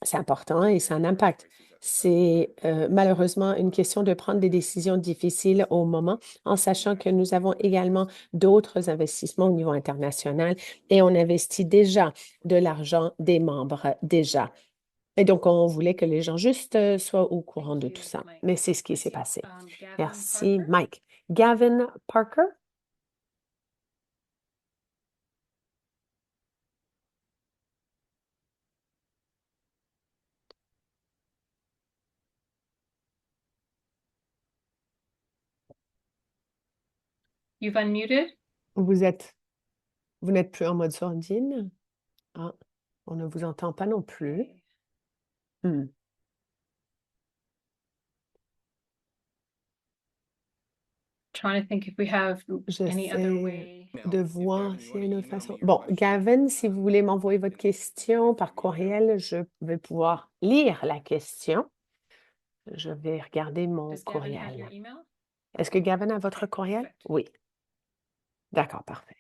B: C'est important et ça a un impact. C'est malheureusement une question de prendre des décisions difficiles au moment, en sachant que nous avons également d'autres investissements au niveau international et on investit déjà de l'argent des membres déjà. Et donc, on voulait que les gens juste soient au courant de tout ça. Mais c'est ce qui s'est passé. Merci, Mike. Gavin Parker?
I: You've unmuted.
B: Vous n'êtes plus en mode sourdine? Ah, on ne vous entend pas non plus. Hmm.
I: Trying to think if we have any other
B: J'essaie
I: way.
B: de voir s'il y a une autre façon. Bon, Gavin, si vous voulez m'envoyer votre question par courriel, je vais pouvoir lire la question. Je vais regarder mon
I: Does Gavin have your
B: courriel.
I: email?
B: Est-ce que Gavin a votre
I: Okay,
B: courriel?
I: perfect.
B: Oui. D'accord, parfait.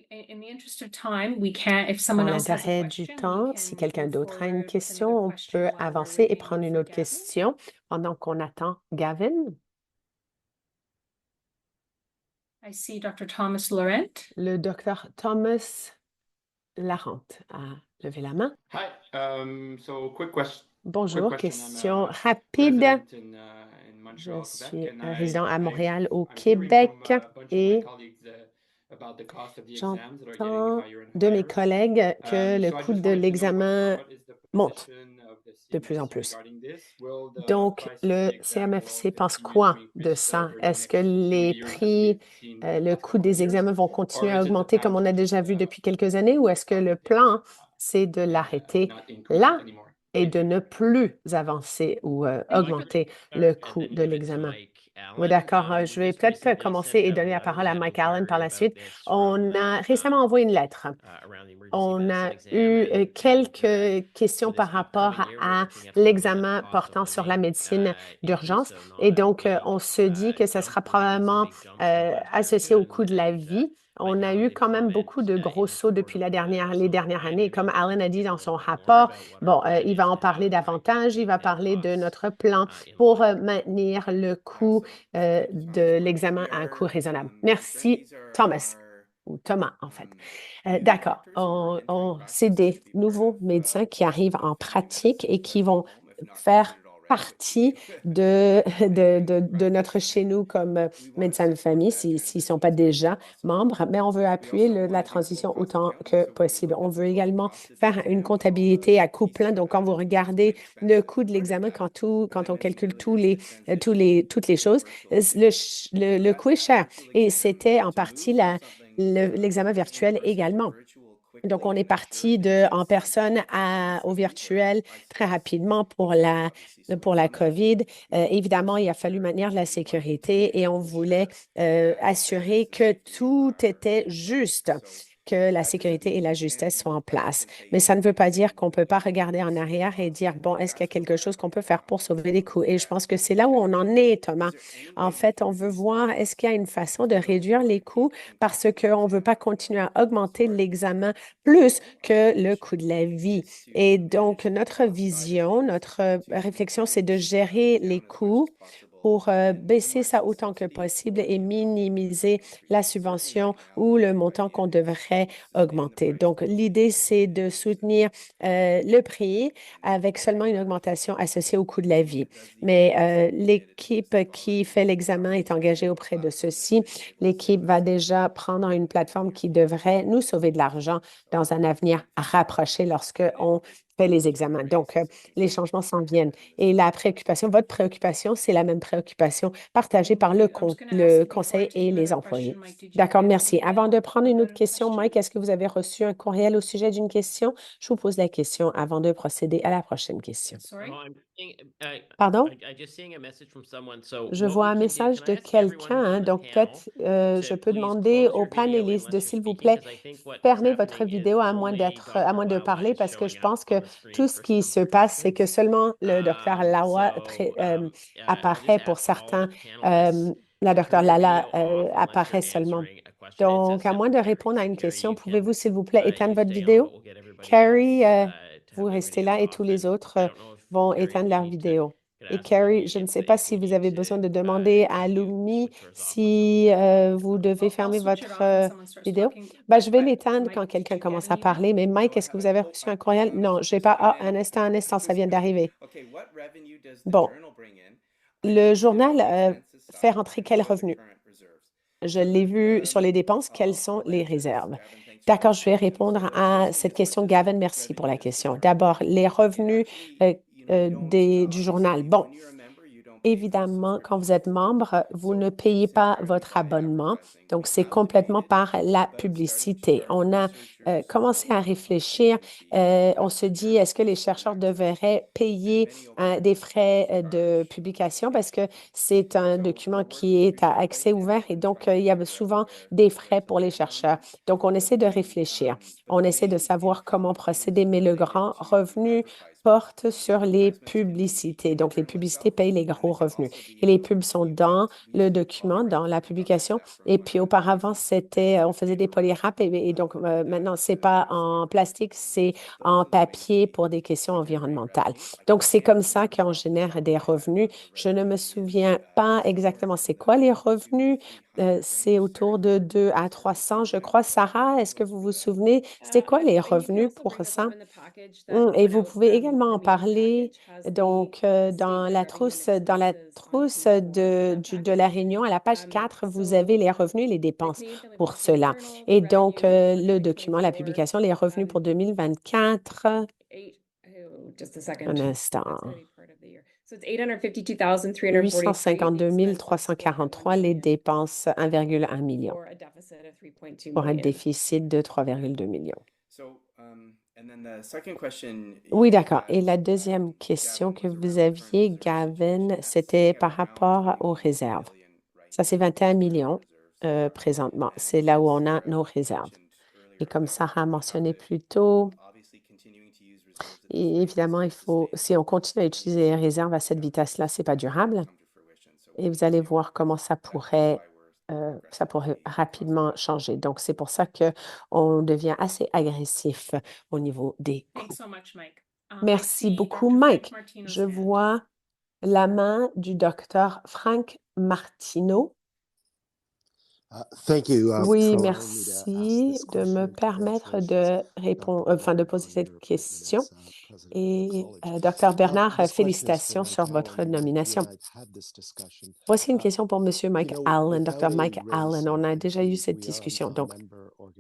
I: In the interest of time, we can, if
B: Dans
I: someone else has a
B: l'intérêt du
I: question,
B: temps,
I: we
B: si
I: can
B: quelqu'un
I: move
B: d'autre a une
I: forward with
B: question,
I: another
B: on
I: question
B: peut
I: while we're
B: avancer et
I: waiting
B: prendre une
I: for
B: autre
I: Gavin.
B: question pendant qu'on attend Gavin.
I: I see Dr. Thomas Laurent.
B: Le docteur Thomas Larente a levé la main.
J: Hi, quick question.
B: Bonjour, question
J: I'm a
B: rapide.
J: resident in
B: Je
J: Montreal,
B: suis
J: Quebec, and
B: résident à Montréal, au
J: I'm hearing
B: Québec,
J: from a bunch of my
B: et
J: colleagues about the cost of the exams that are getting
B: j'entends
J: higher and
B: de mes
J: higher.
B: collègues que le
J: So I
B: coût
J: just
B: de
J: wanted to know
B: l'examen
J: what is the
B: monte
J: position of the
B: de plus en
J: CMFC
B: plus.
J: regarding this? Will the
B: Donc,
J: price of
B: le
J: the exam
B: CMFC pense
J: continue to
B: quoi de
J: increase
B: ça?
J: over the
B: Est-ce que
J: next few
B: les
J: years as
B: prix,
J: we've seen the
B: le
J: past
B: coût
J: couple of
B: des
J: years?
B: examens vont
J: Or
B: continuer
J: is
B: à
J: it the
B: augmenter comme on a
J: plan to
B: déjà vu
J: just
B: depuis quelques années, ou est-ce que le plan, c'est de l'arrêter
J: not increase it
B: là
J: anymore?
B: et de ne plus avancer ou augmenter le coût de l'examen? Oui, d'accord. Je vais peut-être commencer et donner la parole à Mike Allen par la suite. On a récemment envoyé une lettre. On a eu quelques questions par rapport à l'examen portant sur la médecine d'urgence. Et donc, on se dit que ce sera probablement associé au coût de la vie. On a eu quand même beaucoup de gros sauts depuis les dernières années. Comme Alan a dit dans son rapport, bon, il va en parler davantage. Il va parler de notre plan pour maintenir le coût de l'examen à un coût raisonnable. Merci, Thomas, ou Thomas, en fait. D'accord. C'est des nouveaux médecins qui arrivent en pratique et qui vont faire partie de notre chez nous comme médecins de famille, s'ils ne sont pas déjà membres, mais on veut appuyer la transition autant que possible. On veut également faire une comptabilité à coût plein. Donc, quand vous regardez le coût de l'examen, quand on calcule toutes les choses, le coût est cher. Et c'était en partie l'examen virtuel également. Donc, on est parti en personne au virtuel très rapidement pour la COVID. Évidemment, il a fallu maintenir la sécurité et on voulait assurer que tout était juste, que la sécurité et la justesse soient en place. Mais ça ne veut pas dire qu'on ne peut pas regarder en arrière et dire, bon, est-ce qu'il y a quelque chose qu'on peut faire pour sauver les coûts? Et je pense que c'est là où on en est, Thomas. En fait, on veut voir, est-ce qu'il y a une façon de réduire les coûts parce qu'on ne veut pas continuer à augmenter l'examen plus que le coût de la vie. Et donc, notre vision, notre réflexion, c'est de gérer les coûts pour baisser ça autant que possible et minimiser la subvention ou le montant qu'on devrait augmenter. Donc, l'idée, c'est de soutenir le prix avec seulement une augmentation associée au coût de la vie. Mais l'équipe qui fait l'examen est engagée auprès de ceci. L'équipe va déjà prendre une plateforme qui devrait nous sauver de l'argent dans un avenir rapproché lorsqu'on fait les examens. Donc, les changements s'en viennent. Et la préoccupation, votre préoccupation, c'est la même préoccupation partagée par le conseil et les employés. D'accord, merci. Avant de prendre une autre question, Mike, est-ce que vous avez reçu un courriel au sujet d'une question? Je vous pose la question avant de procéder à la prochaine question. Pardon? Je vois un message de quelqu'un, donc peut-être je peux demander aux panélistes de, s'il vous plaît, fermer votre vidéo à moins de parler parce que je pense que tout ce qui se passe, c'est que seulement le docteur Lawa apparaît pour certains. La docteur Lala apparaît seulement. Donc, à moins de répondre à une question, pouvez-vous, s'il vous plaît, éteindre votre vidéo? Carrie, vous restez là et tous les autres vont éteindre leur vidéo. Et Carrie, je ne sais pas si vous avez besoin de demander à Lumi si vous devez fermer votre vidéo. Ben, je vais l'éteindre quand quelqu'un commence à parler. Mais Mike, est-ce que vous avez reçu un courriel? Non, je n'ai pas. Ah, un instant, ça vient d'arriver. Bon, le journal fait rentrer quels revenus? Je l'ai vu sur les dépenses. Quelles sont les réserves? D'accord, je vais répondre à cette question. Gavin, merci pour la question. D'abord, les revenus du journal. Bon, évidemment, quand vous êtes membre, vous ne payez pas votre abonnement. Donc, c'est complètement par la publicité. On a commencé à réfléchir. On se dit, est-ce que les chercheurs devraient payer des frais de publication parce que c'est un document qui est à accès ouvert et donc il y a souvent des frais pour les chercheurs. Donc, on essaie de réfléchir. On essaie de savoir comment procéder, mais le grand revenu porte sur les publicités. Donc, les publicités payent les gros revenus. Et les pubs sont dans le document, dans la publication. Et puis, auparavant, on faisait des polyrapes et donc maintenant, c'est pas en plastique, c'est en papier pour des questions environnementales. Donc, c'est comme ça qu'on génère des revenus. Je ne me souviens pas exactement c'est quoi les revenus. C'est autour de 2 à 300, je crois. Sarah, est-ce que vous vous souvenez? C'était quoi les revenus pour ça? Et vous pouvez également en parler donc dans la trousse de la réunion, à la page 4, vous avez les revenus et les dépenses pour cela. Et donc, le document, la publication, les revenus pour 2024. Un instant. 852 343, les dépenses 1,1 million pour un déficit de 3,2 millions. Oui, d'accord. Et la deuxième question que vous aviez, Gavin, c'était par rapport aux réserves. Ça, c'est 21 millions présentement. C'est là où on a nos réserves. Et comme Sarah a mentionné plus tôt, et évidemment, si on continue à utiliser les réserves à cette vitesse-là, ce n'est pas durable. Et vous allez voir comment ça pourrait rapidement changer. Donc, c'est pour ça qu'on devient assez agressif au niveau des coûts. Merci beaucoup, Mike. Je vois la main du docteur Frank Martineau. Oui, merci de me permettre de répondre, de poser cette question. Et Dr. Bernard, félicitations sur votre nomination. Voici une question pour M. Mike Allen, Dr. Mike Allen. On a déjà eu cette discussion. Donc,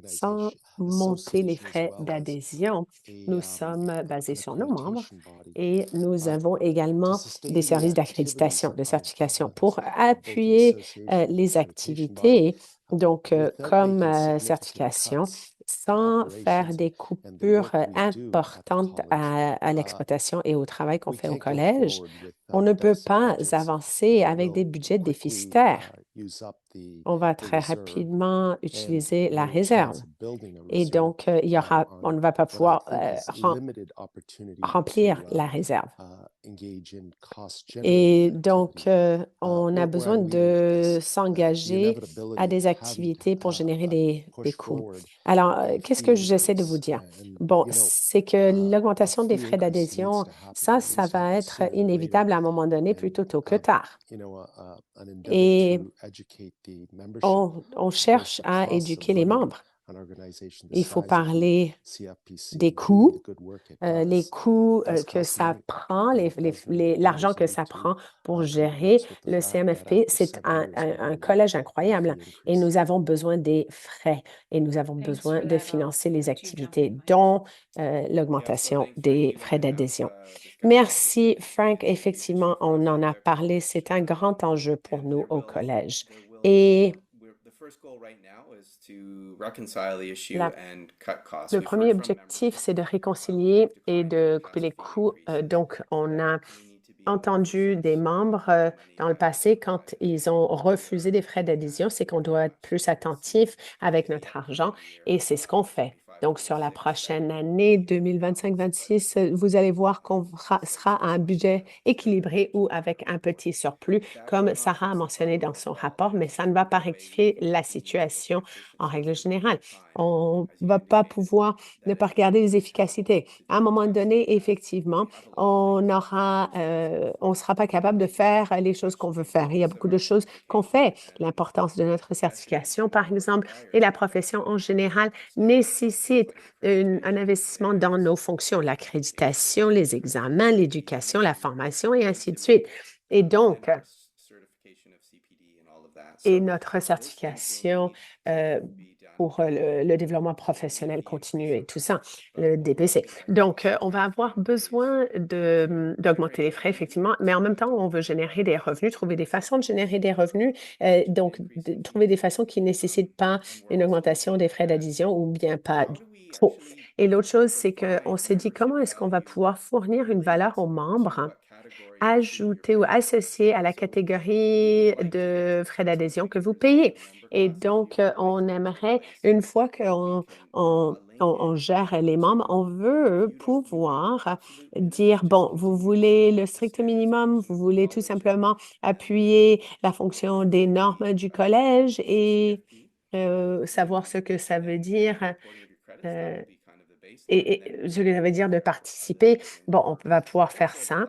B: sans monter les frais d'adhésion, nous sommes basés sur nos membres et nous avons également des services d'accréditation, de certification pour appuyer les activités. Donc, comme certification, sans faire des coupures importantes à l'exploitation et au travail qu'on fait au collège, on ne peut pas avancer avec des budgets déficitaires. on va très rapidement utiliser la réserve. Et donc, on ne va pas pouvoir remplir la réserve. Et donc, on a besoin de s'engager à des activités pour générer des coûts. Alors, qu'est-ce que j'essaie de vous dire? Bon, c'est que l'augmentation des frais d'adhésion, ça va être inévitable à un moment donné, plutôt tôt que tard. Et on cherche à éduquer les membres. Il faut parler des coûts, les coûts que ça prend, l'argent que ça prend pour gérer le CMFP. C'est un collège incroyable et nous avons besoin des frais et nous avons besoin de financer les activités, dont l'augmentation des frais d'adhésion. Merci, Frank. Effectivement, on en a parlé. C'est un grand enjeu pour nous au collège. Et le premier objectif, c'est de réconcilier et de couper les coûts. Donc, on a entendu des membres dans le passé, quand ils ont refusé des frais d'adhésion, c'est qu'on doit être plus attentif avec notre argent et c'est ce qu'on fait. Donc, sur la prochaine année 2025-26, vous allez voir qu'on sera à un budget équilibré ou avec un petit surplus, comme Sarah a mentionné dans son rapport, mais ça ne va pas rectifier la situation en règle générale. On ne va pas pouvoir ne pas regarder les efficacités. À un moment donné, effectivement, on ne sera pas capable de faire les choses qu'on veut faire. Il y a beaucoup de choses qu'on fait. L'importance de notre certification, par exemple, et la profession en général nécessite un investissement dans nos fonctions, l'accréditation, les examens, l'éducation, la formation et ainsi de suite. Et donc, notre certification pour le développement professionnel continu et tout ça, le DPC. Donc, on va avoir besoin d'augmenter les frais, effectivement, mais en même temps, on veut générer des revenus, trouver des façons de générer des revenus, donc trouver des façons qui ne nécessitent pas une augmentation des frais d'adhésion ou bien pas trop. Et l'autre chose, c'est qu'on s'est dit, comment est-ce qu'on va pouvoir fournir une valeur aux membres ajouter ou associer à la catégorie de frais d'adhésion que vous payez. Et donc, on aimerait, une fois qu'on gère les membres, on veut pouvoir dire, bon, vous voulez le strict minimum, vous voulez tout simplement appuyer la fonction des normes du collège et savoir ce que ça veut dire. Et ce que ça veut dire de participer, bon, on va pouvoir faire ça.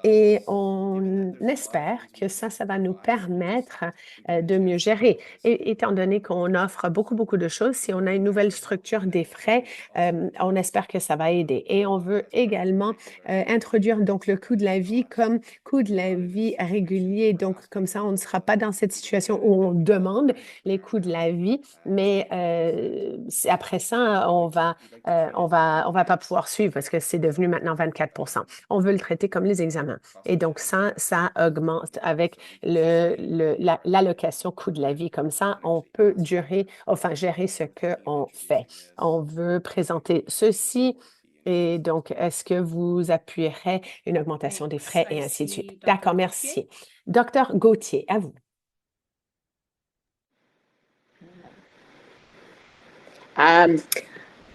B: Et on espère que ça va nous permettre de mieux gérer. Et étant donné qu'on offre beaucoup de choses, si on a une nouvelle structure des frais, on espère que ça va aider. Et on veut également introduire donc le coût de la vie comme coût de la vie régulier. Donc, comme ça, on ne sera pas dans cette situation où on demande les coûts de la vie, mais après ça, on va pas pouvoir suivre parce que c'est devenu maintenant 24%. On veut le traiter comme les examens. Et donc, ça augmente avec l'allocation coût de la vie. Comme ça, on peut gérer ce qu'on fait. On veut présenter ceci. Et donc, est-ce que vous appuierez une augmentation des frais et ainsi de suite? D'accord, merci. Docteur Gauthier, à vous.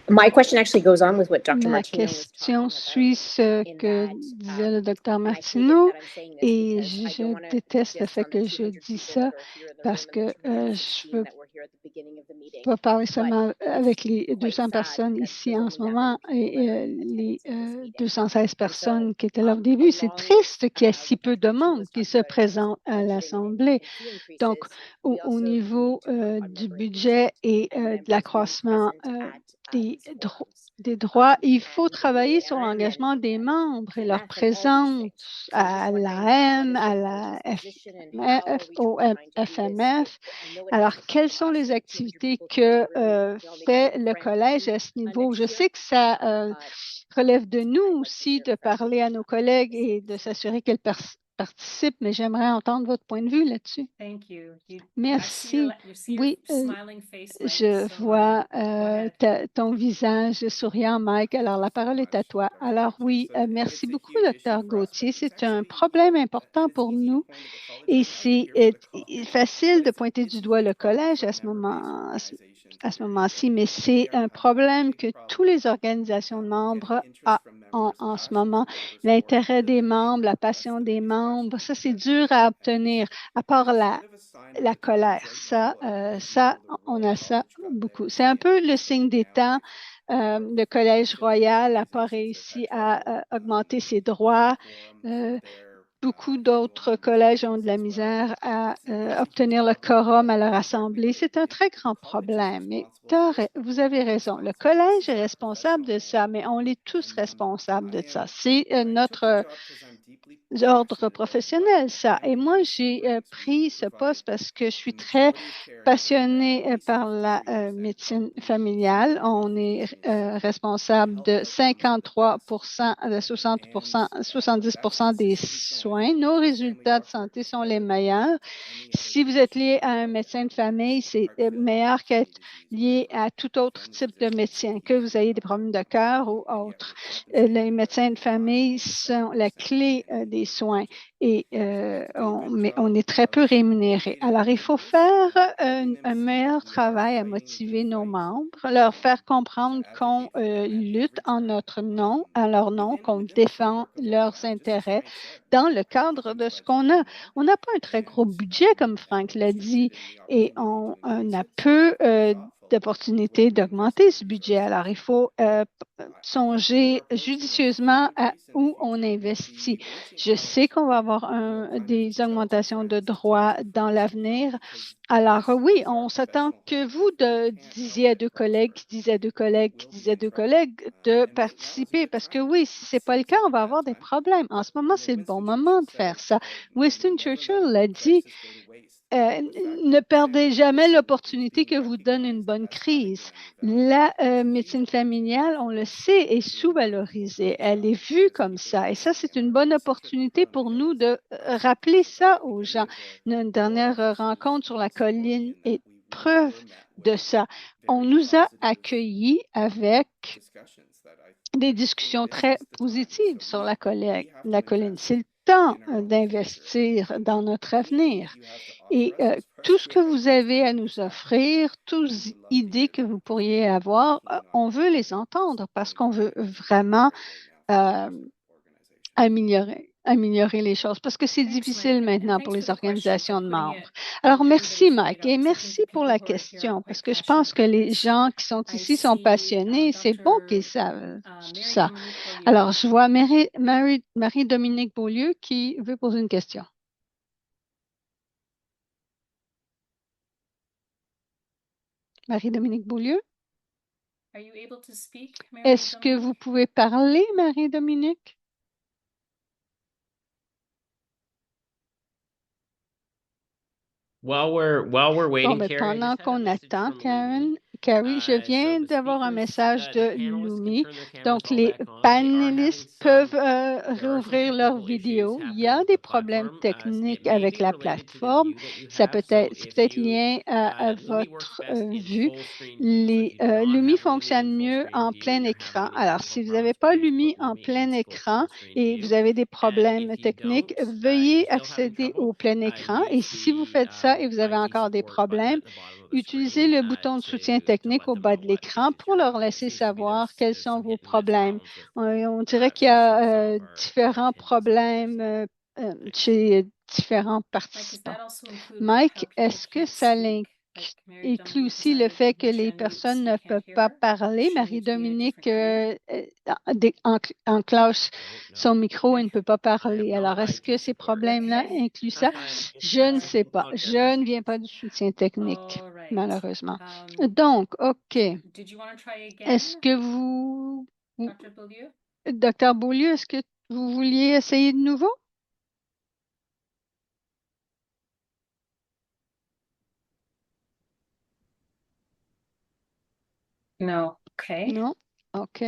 K: My question actually goes on with what Dr.
F: Ma question suit ce que disait le Dr. Martineau et je déteste le fait que je dis ça parce que je veux pas parler seulement avec les 200 personnes ici en ce moment et les 216 personnes qui étaient là au début. C'est triste qu'il y ait si peu de monde qui se présente à l'Assemblée. Donc, au niveau du budget et de l'accroissement des droits, il faut travailler sur l'engagement des membres et leur présence à l'AM, à la FMF, au FMF. Alors, quelles sont les activités que fait le collège à ce niveau? Je sais que ça relève de nous aussi de parler à nos collègues et de s'assurer participe, mais j'aimerais entendre votre point de vue là-dessus. Merci. Oui, je vois ton visage souriant, Mike. Alors, la parole est à toi. Alors, oui, merci beaucoup, Dr. Gauthier. C'est un problème important pour nous et c'est facile de pointer du doigt le collège à ce moment-ci, mais c'est un problème que toutes les organisations de membres ont en ce moment. L'intérêt des membres, la passion des membres, ça, c'est dur à obtenir, à part la colère. Ça, on a ça beaucoup. C'est un peu le signe des temps. Le Collège royal n'a pas réussi à augmenter ses droits. Beaucoup d'autres collèges ont de la misère à obtenir le quorum à leur assemblée. C'est un très grand problème. Mais vous avez raison. Le collège est responsable de ça, mais on est tous responsables de ça. C'est notre ordre professionnel, ça. Et moi, j'ai pris ce poste parce que je suis très passionnée par la médecine familiale. On est responsable de 53 de 70 des soins. Nos résultats de santé sont les meilleurs. Si vous êtes lié à un médecin de famille, c'est meilleur qu'être lié à tout autre type de médecin, que vous ayez des problèmes de cœur ou autre. Les médecins de famille sont la clé des soins et mais on est très peu rémunéré. Alors, il faut faire un meilleur travail à motiver nos membres, leur faire comprendre qu'on lutte en notre nom, à leur nom, qu'on défend leurs intérêts dans le cadre de ce qu'on a. On n'a pas un très gros budget, comme Franck l'a dit, et on a peu d'opportunités d'augmenter ce budget. Alors, il faut songer judicieusement à où on investit. Je sais qu'on va avoir des augmentations de droits dans l'avenir. Alors, oui, on s'attend que vous disiez à deux collègues, qui disaient à deux collègues, qui disaient à deux collègues de participer. Parce que oui, si ce n'est pas le cas, on va avoir des problèmes. En ce moment, c'est le bon moment de faire ça. Winston Churchill l'a dit. Ne perdez jamais l'opportunité que vous donne une bonne crise. La médecine familiale, on le sait, est sous-valorisée. Elle est vue comme ça. Et ça, c'est une bonne opportunité pour nous de rappeler ça aux gens. Une dernière rencontre sur la colline est preuve de ça. On nous a accueillis avec des discussions très positives sur la colline. C'est le temps d'investir dans notre avenir. Et tout ce que vous avez à nous offrir, toutes les idées que vous pourriez avoir, on veut les entendre parce qu'on veut vraiment améliorer les choses parce que c'est difficile maintenant pour les organisations de membres. Alors, merci Mike et merci pour la question parce que je pense que les gens qui sont ici sont passionnés. C'est bon qu'ils savent tout ça. Alors, je vois Marie-Dominique Beaulieu qui veut poser une question. Marie-Dominique Beaulieu? Est-ce que vous pouvez parler, Marie-Dominique?
A: Waiting, Carrie,
F: pendant qu'on attend, Carrie, je viens d'avoir un message de Lumi. Donc, les panélistes peuvent réouvrir leur vidéo. Il y a des problèmes techniques avec la plateforme. C'est peut-être lié à votre vue. Lumi fonctionne mieux en plein écran. Alors, si vous n'avez pas Lumi en plein écran et vous avez des problèmes techniques, veuillez accéder au plein écran. Et si vous faites ça et vous avez encore des problèmes, utilisez le bouton de soutien technique au bas de l'écran pour leur laisser savoir quels sont vos problèmes. On dirait qu'il y a différents problèmes chez différents participants. Mike, est-ce que ça inclut aussi le fait que les personnes ne peuvent pas parler? Marie-Dominique enclenche son micro et ne peut pas parler. Alors, est-ce que ces problèmes-là incluent ça? Je ne sais pas. Je ne viens pas du soutien technique, malheureusement. Donc, OK. Est-ce que Dr. Beaulieu, est-ce que vous vouliez essayer de nouveau?
I: No. OK.
F: Non. OK.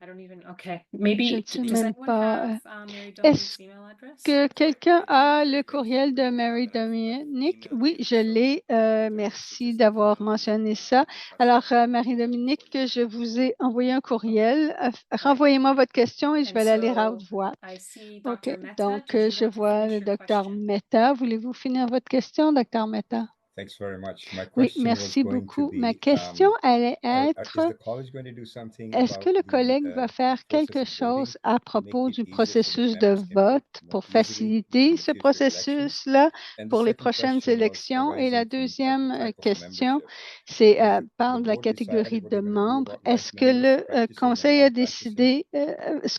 I: I don't even, okay.
F: Je ne
I: Maybe,
F: sais
I: does
F: même
I: anyone
F: pas.
I: have Mary
F: Est-ce
I: Dominique's email address?
F: que quelqu'un a le courriel de Mary Dominique? Oui, je l'ai. Merci d'avoir mentionné ça. Alors, Marie-Dominique, je vous ai envoyé un courriel. Renvoyez-moi votre question et je vais la lire à haute voix.
I: I see
F: OK.
I: Dr. Mehta.
F: Donc,
I: Did you
F: je
I: want to
F: vois
I: finish
F: le
I: your
F: docteur
I: question?
F: Mehta. Voulez-vous finir votre question, docteur Mehta?
C: Thanks very much. My
F: Oui,
C: question was
F: merci
C: going to
F: beaucoup. Ma
C: be,
F: question allait
C: is
F: être,
C: the college going to do something
F: est-ce que
C: about
F: le
C: the
F: collègue va faire
C: process
F: quelque
C: of voting
F: chose à
C: to
F: propos
C: make
F: du
C: it easier so that
F: processus de
C: members can vote
F: vote
C: more
F: pour
C: easily in
F: faciliter
C: the
F: ce
C: future elections?
F: processus-là
C: And the
F: pour les
C: second
F: prochaines
C: question was
F: élections? Et la
C: arising from the
F: deuxième
C: type of
F: question,
C: membership.
F: c'est
C: If the
F: parle de la
C: board decided
F: catégorie
C: what
F: de
C: they're going to do
F: membres.
C: about live
F: Est-ce que
C: members
F: le
C: practicing and
F: conseil a
C: non-practicing.
F: décidé ce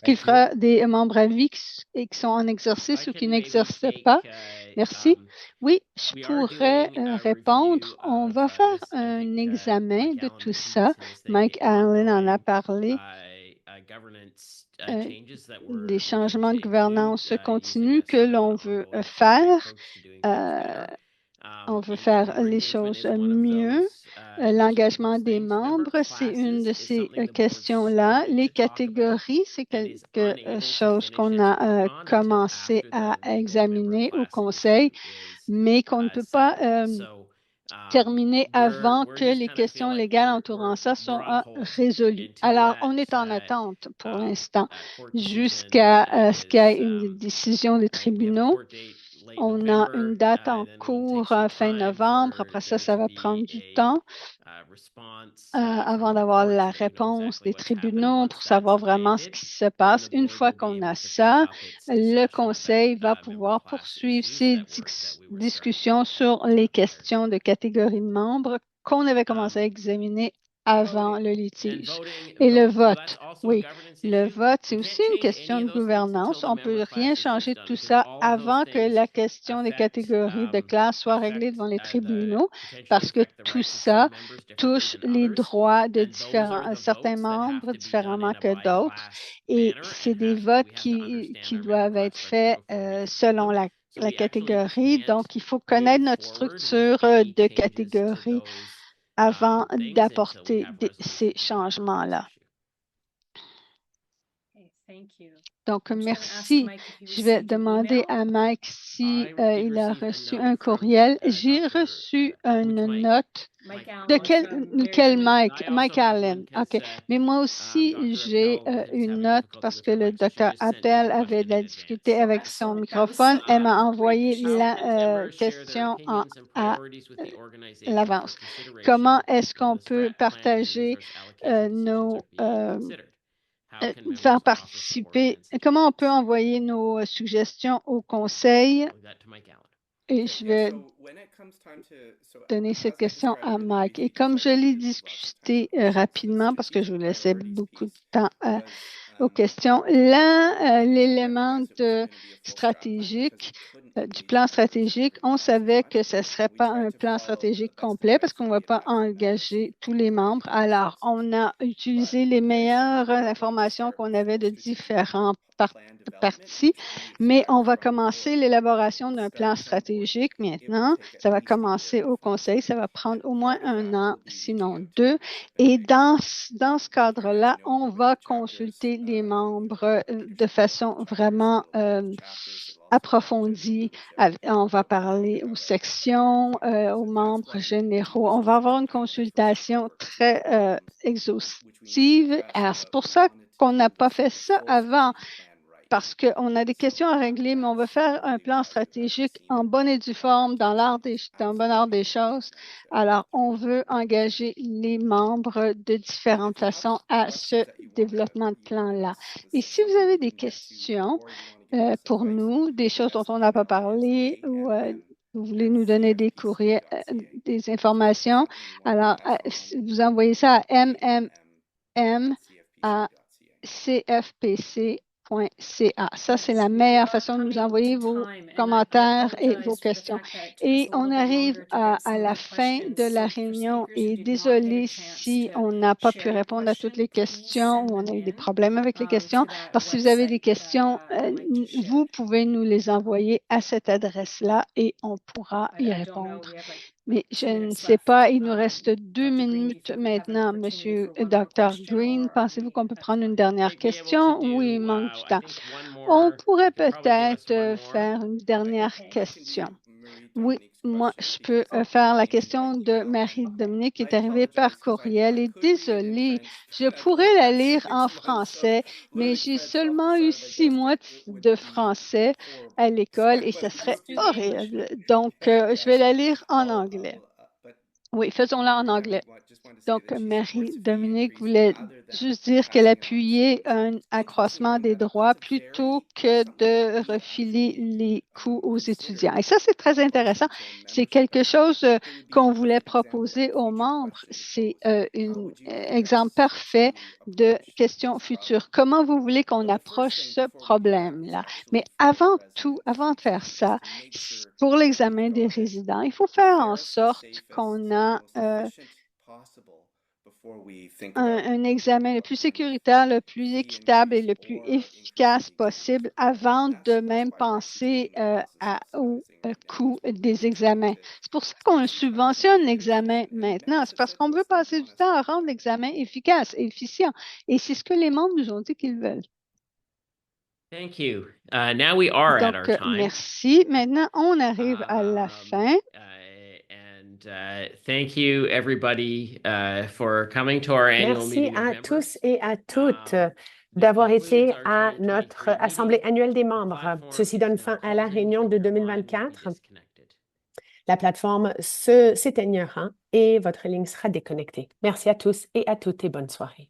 F: qu'il
C: Thank you.
F: fera des membres à vie et qui sont en exercice
A: I
F: ou qui
A: can maybe
F: n'exercent
A: take,
F: pas? Merci. Oui, je
A: we are
F: pourrais
A: doing a
F: répondre.
A: review
F: On
A: of
F: va faire
A: this. I
F: un
A: think
F: examen
A: Mike
F: de
A: Allen
F: tout
A: mentioned
F: ça.
A: this in his thing,
F: Mike
A: the
F: Allen en a
A: ongoing
F: parlé.
A: governance
F: Euh,
A: changes that we're
F: des
A: looking
F: changements de
A: to
F: gouvernance
A: include, using
F: continus
A: a
F: que
A: sort of
F: l'on
A: a
F: veut
A: ongoing
F: faire.
A: approach to doing things better.
F: On veut faire les choses mieux. L'engagement des membres, c'est une de ces questions-là. Les catégories, c'est quelque chose qu'on a commencé à examiner au Conseil, mais qu'on ne peut pas terminer avant que les questions légales entourant ça soient résolues. Alors, on est en attente pour l'instant jusqu'à ce qu'il y ait une décision des tribunaux. On a une date en cours fin novembre. Après ça, ça va prendre du temps avant d'avoir la réponse des tribunaux pour savoir vraiment ce qui se passe. Une fois qu'on a ça, le Conseil va pouvoir poursuivre ses discussions sur les questions de catégorie de membres qu'on avait commencé à examiner avant le litige. Et le vote, oui, le vote, c'est aussi une question de gouvernance. On ne peut rien changer de tout ça avant que la question des catégories de classe soit réglée devant les tribunaux, parce que tout ça touche les droits de certains membres différemment que d'autres. Et c'est des votes qui doivent être faits selon la catégorie. Donc, il faut connaître notre structure de catégorie avant d'apporter ces changements-là. Donc, merci. Je vais demander à Mike si il a reçu un courriel. J'ai reçu une note. De quel Mike? Mike Allen. OK. Mais moi aussi, j'ai une note parce que le docteur Appel avait de la difficulté avec son microphone. Elle m'a envoyé la question à l'avance. Comment est-ce qu'on peut partager faire participer, comment on peut envoyer nos suggestions au Conseil? Et je vais donner cette question à Mike. Et comme je l'ai discuté rapidement, parce que je vous laissais beaucoup de temps aux questions, là, l'élément stratégique, du plan stratégique, on savait que ce ne serait pas un plan stratégique complet parce qu'on ne va pas engager tous les membres. Alors, on a utilisé les meilleures informations qu'on avait de différents parties, mais on va commencer l'élaboration d'un plan stratégique maintenant. Ça va commencer au Conseil, ça va prendre au moins 1 an, sinon 2. Et dans ce cadre-là, on va consulter les membres de façon vraiment approfondie. On va parler aux sections, aux membres généraux. On va avoir une consultation très exhaustive. C'est pour ça qu'on n'a pas fait ça avant, parce qu'on a des questions à régler, mais on veut faire un plan stratégique en bonne et due forme, dans le bon ordre des choses. Alors, on veut engager les membres de différentes façons à ce développement de plan-là. Et si vous avez des questions pour nous, des choses dont on n'a pas parlé ou vous voulez nous donner des courriers, des informations, alors vous envoyez ça à mmm@cfpc.ca. Ça, c'est la meilleure façon de nous envoyer vos commentaires et vos questions. Et on arrive à la fin de la réunion et désolé si on n'a pas pu répondre à toutes les questions ou on a eu des problèmes avec les questions. Parce que si vous avez des questions, vous pouvez nous les envoyer à cette adresse-là et on pourra y répondre. Mais je ne sais pas, il nous reste 2 minutes maintenant, Monsieur Dr. Green. Pensez-vous qu'on peut prendre une dernière question? Oui, il manque du temps. On pourrait peut-être faire une dernière question. Oui, moi, je peux faire la question de Marie-Dominique qui est arrivée par courriel. Et désolée, je pourrais la lire en français, mais j'ai seulement eu 6 mois de français à l'école et ça serait horrible. Donc, je vais la lire en anglais. Oui, faisons-la en anglais. Donc, Marie-Dominique voulait juste dire qu'elle appuyait un accroissement des droits plutôt que de refiler les coûts aux étudiants. Et ça, c'est très intéressant. C'est quelque chose qu'on voulait proposer aux membres. C'est un exemple parfait de question future. Comment vous voulez qu'on approche ce problème-là? Mais avant tout, avant de faire ça, pour l'examen des résidents, il faut faire en sorte qu'on a un examen le plus sécuritaire, le plus équitable et le plus efficace possible avant de même penser au coût des examens. C'est pour ça qu'on subventionne l'examen maintenant. C'est parce qu'on veut passer du temps à rendre l'examen efficace et efficient. Et c'est ce que les membres nous ont dit qu'ils veulent.
A: Thank you. Now we are at our
F: Donc,
A: time.
F: merci. Maintenant, on arrive à la fin.
A: Thank you, everybody, for coming to our annual
B: Merci
A: meeting of
B: à
A: members.
B: tous et à toutes d'avoir été à notre Assemblée annuelle des membres. Ceci donne fin à la réunion de 2024. La plateforme s'éteignera et votre ligne sera déconnectée. Merci à tous et à toutes et bonne soirée.